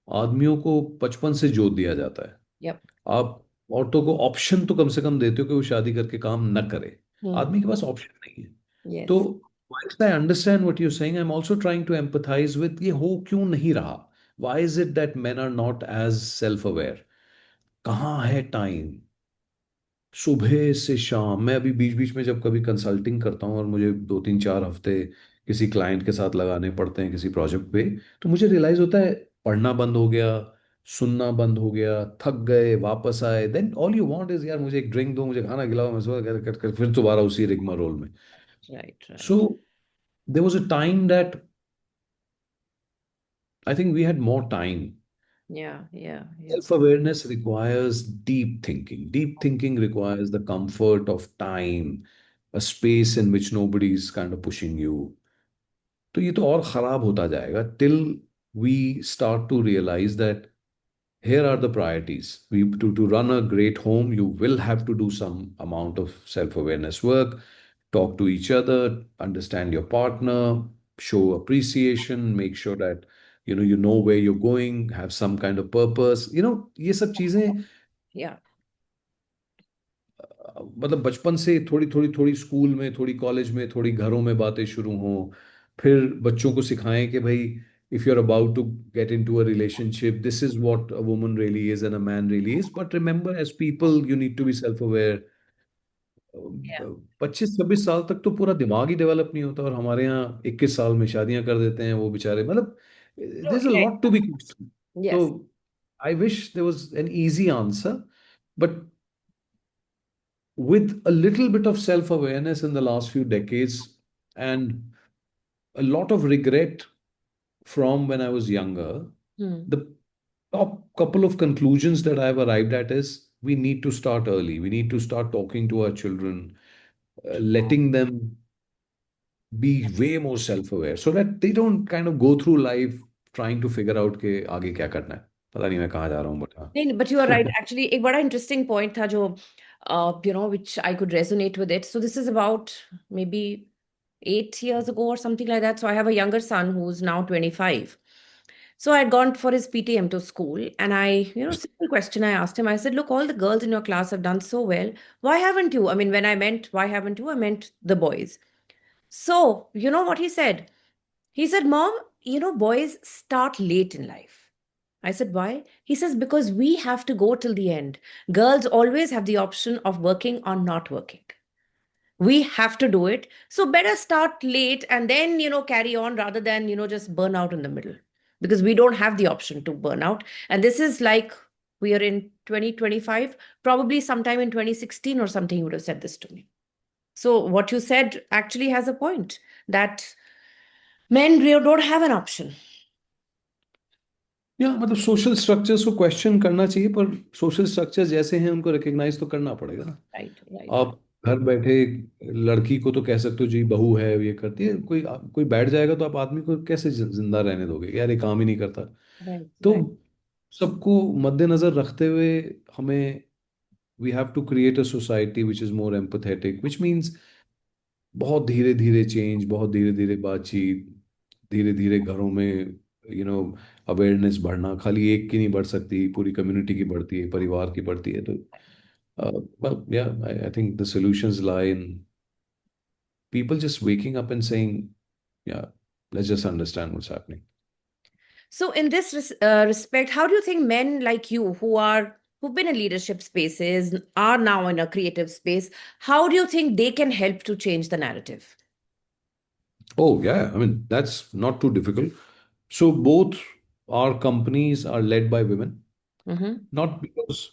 आदमियों को बचपन से जोत दिया जाता है. यप आप औरतों को ऑप्शन तो कम से कम देते हो कि वो शादी करके काम न करे. हम्म आदमी के पास ऑप्शन नहीं है. तो yes whilst I understand what you're saying, I'm also trying to empathize with ये हो क्यों नहीं रहा. Why is it that men are not as self-aware? कहाँ है टाइम. सुबह से शाम मैं अभी बीच बीच में जब कभी कंसल्टिंग करता हूँ और मुझे 2 3 4 हफ्ते किसी क्लाइंट के साथ लगाने पड़ते हैं किसी प्रोजेक्ट पे, तो मुझे रियलाइज होता है पढ़ना बंद हो गया, सुनना बंद हो गया, थक गए, वापस आए, then all you want is यार मुझे एक ड्रिंक दो, मुझे खाना खिलाओ, मैं सुबह कर फिर दोबारा उसी रिग्मा रोल में. Right so right there was a time that I think we had more time Yeah, yeah, yeah. Self-awareness requires deep thinking. Deep thinking requires the comfort of time, a space in which nobody is kind of pushing you. तो ये तो और खराब होता जाएगा till we start to realize that here are the priorities. To run a great home, you will have to do some amount of self-awareness work, talk to each other, understand your partner, show appreciation, make sure that you know where you're going, have some kind of purpose. ये सब चीजें Yeah. मतलब बचपन से थोड़ी थोड़ी थोड़ी school में, थोड़ी कॉलेज में, थोड़ी घरों में बातें शुरू हों, फिर बच्चों को सिखाएं कि भाई if you're about to get into a relationship, this is what a woman really is and a man really is. But remember, as people, you need to be self-aware. Yeah. 25-26 साल तक तो पूरा दिमाग ही डेवलप नहीं होता, और हमारे यहाँ 21 साल में शादियां कर देते हैं वो बेचारे, मतलब No, there's a lot to be. So yes. I wish there was an easy answer, but with a little bit of self awareness in the last few decades and a lot of regret from when I was younger, Hmm. the top couple of conclusions that I've arrived at is we need to start early. We need to start talking to our children, letting them be way more self aware so that they don't kind of go through life trying to figure out कि आगे क्या करना है. पता नहीं मैं कहाँ जा रहा हूँ, but नहीं, but you are right. Actually, एक बड़ा interesting point था जो, which I could resonate with it. So this is about maybe 8 years ago or something like that. So I have a younger son who's now 25. So I had gone for his PTM to school, and simple question I asked him. I said, "Look, all the girls in your class have done so well. Why haven't you?" I mean, when I meant why haven't you, I meant the boys. So, you know what he said? He said, "Mom, boys start late in life." I said, "Why?" He says, "Because we have to go till the end. Girls always have the option of working or not working. We have to do it. So better start late and then, carry on rather than, just burn out in the middle. Because we don't have the option to burn out. And this is like we are in 2025, probably sometime in 2016 or something, he would have said this to me. So what you said actually has a point that men really don't have an option. या मतलब social structures को question करना चाहिए, पर social structure जैसे हैं उनको recognise तो करना पड़ेगा ना. Right, right, आप घर बैठे लड़की को तो कह सकते हो जी बहू है ये करती है, कोई बैठ जाएगा तो आप आदमी को कैसे जिंदा रहने दोगे यार, ये काम ही नहीं करता. right, तो right, सबको मद्देनजर रखते हुए हमें we have to create a society which is more empathetic, which means बहुत धीरे धीरे चेंज, बहुत धीरे धीरे बातचीत, धीरे धीरे घरों में यू नो अवेयरनेस बढ़ना. खाली एक की नहीं बढ़ सकती, पूरी कम्युनिटी की बढ़ती है, परिवार की बढ़ती है. तो well, yeah, I think the solutions lie in people just waking up and saying, yeah, let's just understand what's happening. So, in this respect, how do you think men like you, who've been in leadership spaces, are now in a creative space, how do you think they can help to change the narrative? Oh, yeah, I mean, that's not too difficult. So both our companies are led by women, Mm-hmm. not because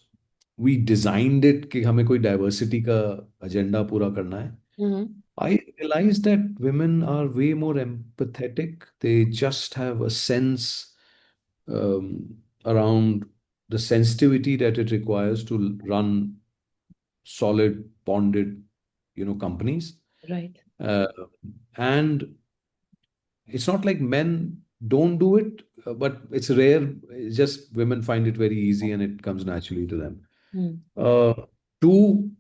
we designed it कि हमें कोई diversity का agenda पूरा करना है. Mm-hmm. I realized that women are way more empathetic. They just have a sense around the sensitivity that it requires to run solid, bonded, companies. Right. Uh, and it's not like men don't do it, but it's rare. It's just women find it very easy and it comes naturally to them. Mm. Uh, Two,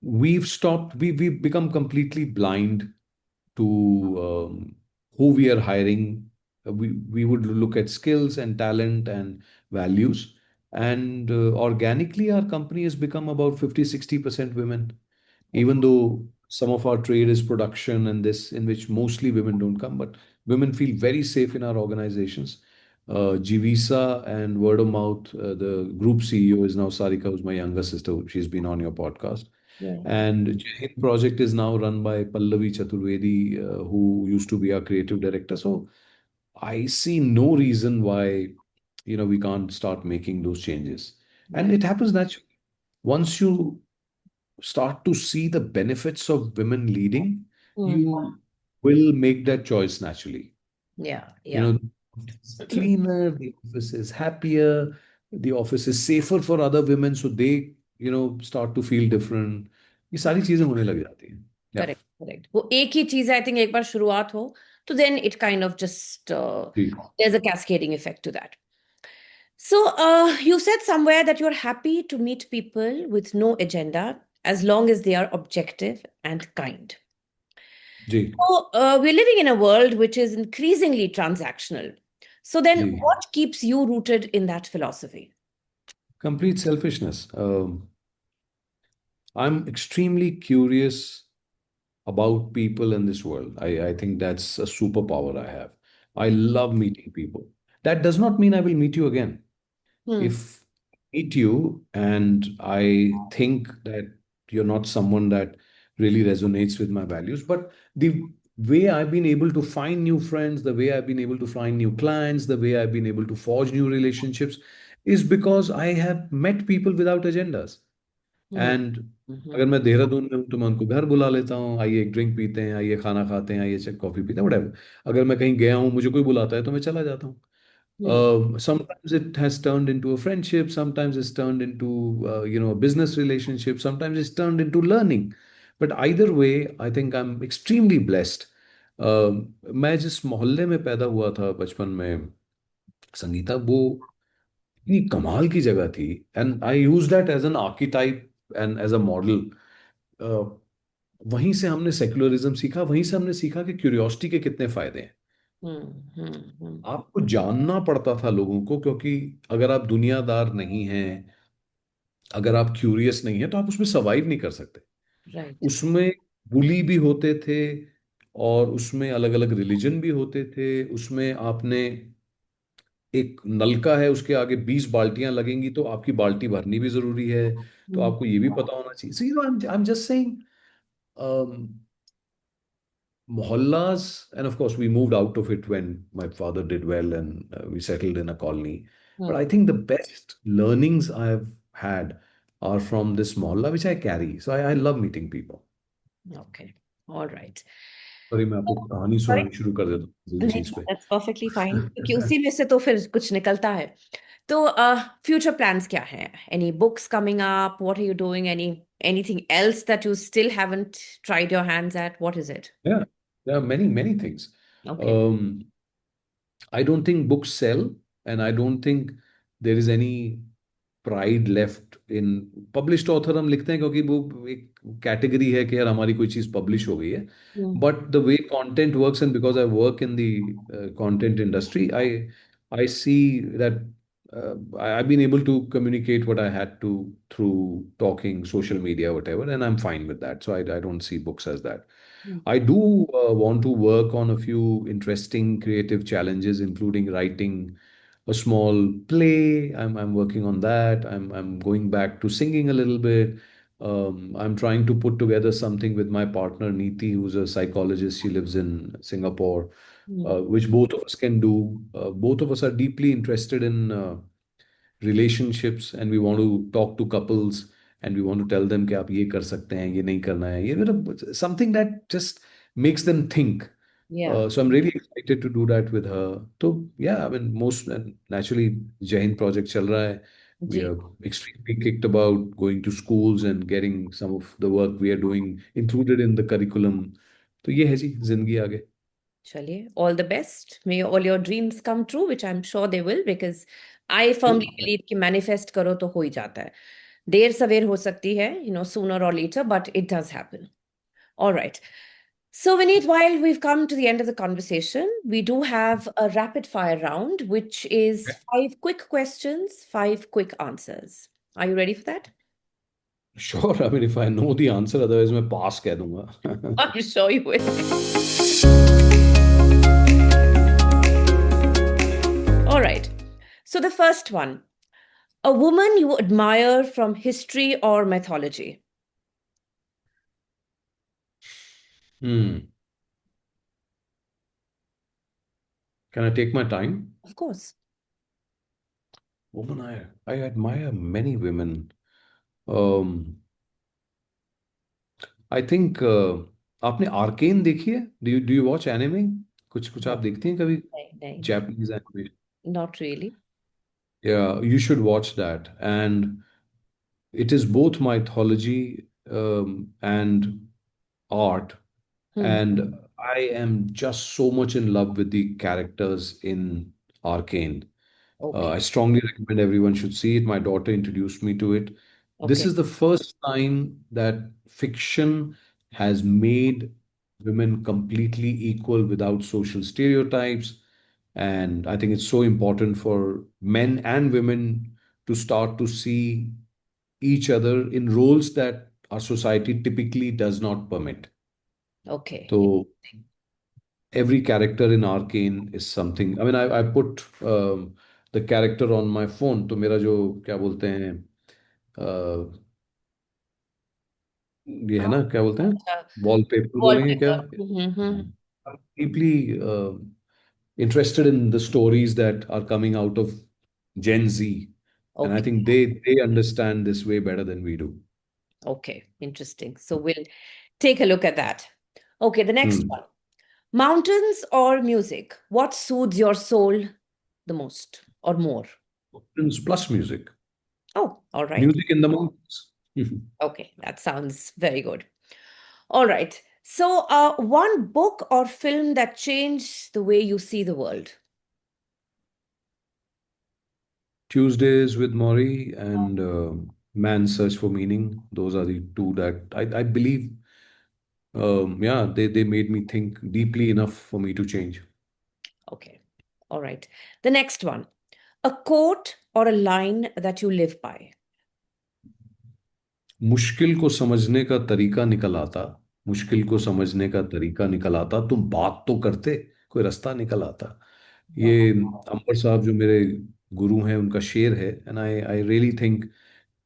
we've become completely blind to who we are hiring. We would look at skills and talent and values. And organically, our company has become about 50-60% women, even though some of our trade is production and this, in which mostly women don't come, but women feel very safe in our organizations. Jivisa and word of mouth, the group CEO is now Sarika, who's my younger sister. She's been on your podcast. Yeah. And Jai Hind project is now run by Pallavi Chaturvedi, who used to be our creative director. So I see no reason why, we can't start making those changes. And Yeah. it happens naturally. Once you start to see the benefits of women leading, Mm. you will make that choice naturally. Yeah. You Yeah. know, It's cleaner, the office is happier, the office is safer for other women, so they, start to feel different. ये सारी चीजें होने लग जाती हैं. Yeah. Correct correct, वो एक ही चीज है, आई थिंक एक बार शुरुआत हो तो then it kind of just जी. there's a cascading effect to that. So, you said somewhere that you're happy to meet people with no agenda as long as they are objective and kind. जी. So, we're living in a world which is increasingly transactional. So, then जी. what keeps you rooted in that philosophy? Complete selfishness. I'm extremely curious about people in this world. I think that's a superpower I have. I love meeting people. That does not mean I will meet you again. Hmm. If I meet you and I think that you're not someone that really resonates with my values, but the way I've been able to find new friends, the way I've been able to find new clients, the way I've been able to forge new relationships is because I have met people without agendas. Hmm. And Mhm. अगर मैं देहरादून में हूँ तो मैं उनको घर बुला लेता हूँ, आइए एक ड्रिंक पीते हैं, आइए खाना खाते हैं, आइए चेक कॉफी पीते हैं, वटेवर. अगर मैं कहीं गया हूँ, मुझे कोई बुलाता है तो मैं चला जाता हूँ. Hmm. Sometimes it has turned into a friendship, sometimes it's turned into a business relationship, sometimes it's turned into learning. But either way, I think I'm extremely blessed. मैं जिस मोहल्ले में पैदा हुआ था बचपन में, संगीता, वो इतनी कमाल की जगह थी. And I use that as an archetype and as a model. वहीं से हमने सेक्युलरिज्म सीखा, वहीं से हमने सीखा कि क्यूरियोसिटी के कितने फायदे हैं. Hmm. Hmm. Hmm. आपको जानना पड़ता था लोगों को, क्योंकि अगर आप दुनियादार नहीं हैं, अगर आप क्यूरियस नहीं है, तो आप उसमें सर्वाइव नहीं कर सकते. Right. उसमें बुली भी होते थे, और उसमें अलग अलग रिलीजन भी होते थे. उसमें आपने एक नलका है, उसके आगे 20 बाल्टियां लगेंगी, तो आपकी बाल्टी भरनी भी जरूरी है. तो Hmm. आपको ये भी पता होना चाहिए. So I am just saying, mohallas, and of course we moved out of it when my father did well, and we settled in a colony. But Hmm. I think the best learnings I have had are from this mohalla, which I carry. So I love meeting people. Okay. All right. Sorry, मैं आपको कहानी Sorry? सुनानी शुरू कर देता हूँ किसी नहीं, चीज पे. that's perfectly fine. क्योंकि उसी में से तो फिर कुछ निकलता है. तो future plans क्या हैं? Any books coming up? What are you doing? Anything else that you still haven't tried your hands at? What is it? Yeah, there are many, many things. Okay. Um, I don't think books sell, and I don't think there is any pride left in published author. हम लिखते हैं क्योंकि वो एक category है कि यार हमारी कोई चीज पब्लिश हो गई है. Hmm. But the way content works, and because I work in the content industry, I see that I've been able to communicate what I had to through talking, social media, whatever, and I'm fine with that. So I don't see books as that. Hmm. I do want to work on a few interesting creative challenges, including writing a small play. I'm working on that. I'm going back to singing a little bit. I'm trying to put together something with my partner Neeti, who's a psychologist. She lives in Singapore, Hmm. which both of us can do. Both of us are deeply interested in relationships, and we want to talk to couples, and we want to tell them कि आप ये कर सकते हैं, ये नहीं करना है, ये मतलब something that just makes them think. Yeah. So I'm really excited to do that with her. So yeah, I mean, most and naturally, Jai Hind project chal raha hai. We ji. are extremely kicked about going to schools and getting some of the work we are doing included in the curriculum. तो ये है जी जिंदगी आगे. चलिए, all the best. May all your dreams come true, which I'm sure they will, because I firmly You. believe कि manifest करो तो हो ही जाता है. देर सवेर हो सकती है, sooner or later, but it does happen. All right. So, Vineet, while we've come to the end of the conversation, we do have a rapid fire round, which is 5 quick questions, 5 quick answers. Are you ready for that? Sure. I mean, if I know the answer, otherwise मैं pass कह दूंगा. I'm sure you will. All right. So, the first one, a woman you admire from history or mythology. Hmm. Can I take my time? Of course. Woman, I admire many women. Um, I think आपने arcane देखी है? Do you watch anime? कुछ कुछ आप No, देखती हैं कभी नहीं, Japanese anime? not really. Yeah, you should watch that. And it is both mythology and art. Hmm. And I am just so much in love with the characters in Arcane. Okay, I strongly recommend everyone should see it. My daughter introduced me to it. This okay, is the first time that fiction has made women completely equal without social stereotypes. And I think it's so important for men and women to start to see each other in roles that our society typically does not permit. okay. So every character in Arcane is something. I mean, I put the character on my phone. तो मेरा जो क्या बोलते हैं ये है हाँ, ना क्या बोलते हैं अच्छा, वॉलपेपर बोलेंगे क्या? wallpaper. I'm deeply interested in the stories that are coming out of Gen Z, and I Okay, think they understand this way better than we do. okay, interesting. So we'll take a look at that. Okay, the next Hmm. one. Mountains or music? What soothes your soul the most or more? Plus music, Oh, all right. music in the mountains. Okay, that sounds very good. All right. So, one book or film that changed the way you see the world. Tuesdays with Maury and Man's Search for Meaning. Those are the two that I believe, yeah, they made me think deeply enough for me to change. Okay. All right. The next one. A quote or a line that you live by. मुश्किल को समझने का तरीका निकल आता, मुश्किल को समझने का तरीका निकल आता, तुम बात तो करते, कोई रास्ता निकल आता। ये Wow. अंबर साहब जो मेरे गुरु हैं उनका शेर है, and I really think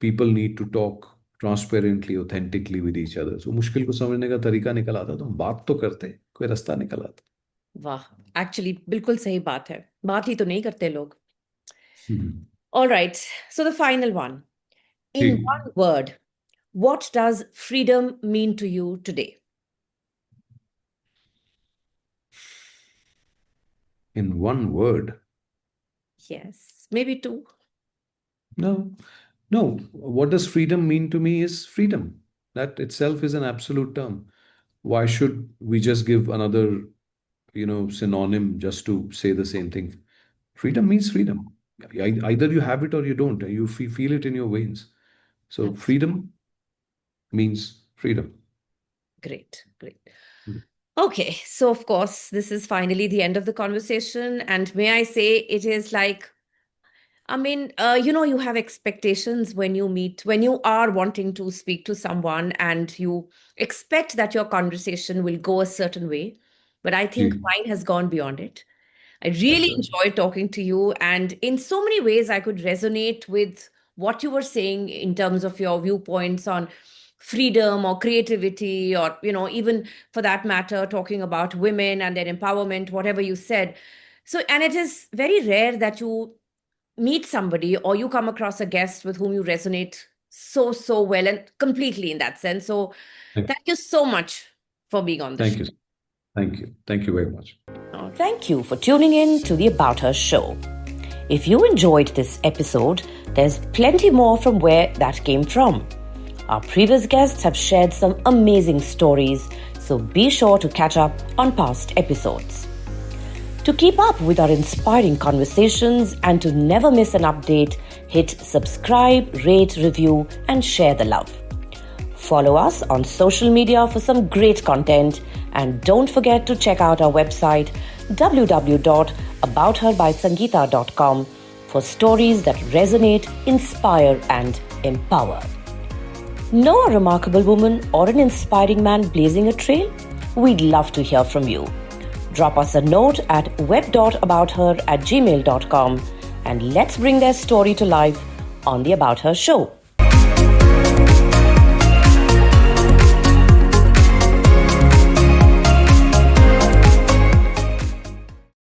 people need to talk transparently, authentically with each other. So मुश्किल को समझने का तरीका निकल आता तो हम बात तो करते, कोई रास्ता निकल आता। वाह, एक्चुअली बिल्कुल सही बात है, बात ही तो नहीं करते लोग। हम्म। All right. So the final one. Ji, In one word, what does freedom mean to you today? in one word, Yes, maybe two. no, no. What does freedom mean to me is freedom. That itself is an absolute term. Why should we just give another, synonym just to say the same thing? Freedom means freedom. Either you have it or you don't. You feel it in your veins. So That's freedom means freedom. great, great. Okay, so of course, this is finally the end of the conversation. And may I say, it is like, I mean, you have expectations when you meet, when you are wanting to speak to someone and you expect that your conversation will go a certain way. But I think ji, mine has gone beyond it. I really अच्छा। enjoyed talking to you. And in so many ways, I could resonate with what you were saying in terms of your viewpoints on freedom or creativity, or, even for that matter, talking about women and their empowerment, whatever you said. So, and it is very rare that you meet somebody or you come across a guest with whom you resonate so, so well and completely in that sense. So, Thank thank you so much for being on the show. thank you. Thank you. Thank you very much. Thank you for tuning in to the About Her show. If you enjoyed this episode, there's plenty more from where that came from. Our previous guests have shared some amazing stories, so be sure to catch up on past episodes. To keep up with our inspiring conversations and to never miss an update, hit subscribe, rate, review, and share the love. Follow us on social media for some great content, and don't forget to check out our website www.aboutherbysangeeta.com for stories that resonate, inspire, and empower. Know a remarkable woman or an inspiring man blazing a trail? We'd love to hear from you. Drop us a note at web.abouther@gmail.com and let's bring their story to life on the About Her show.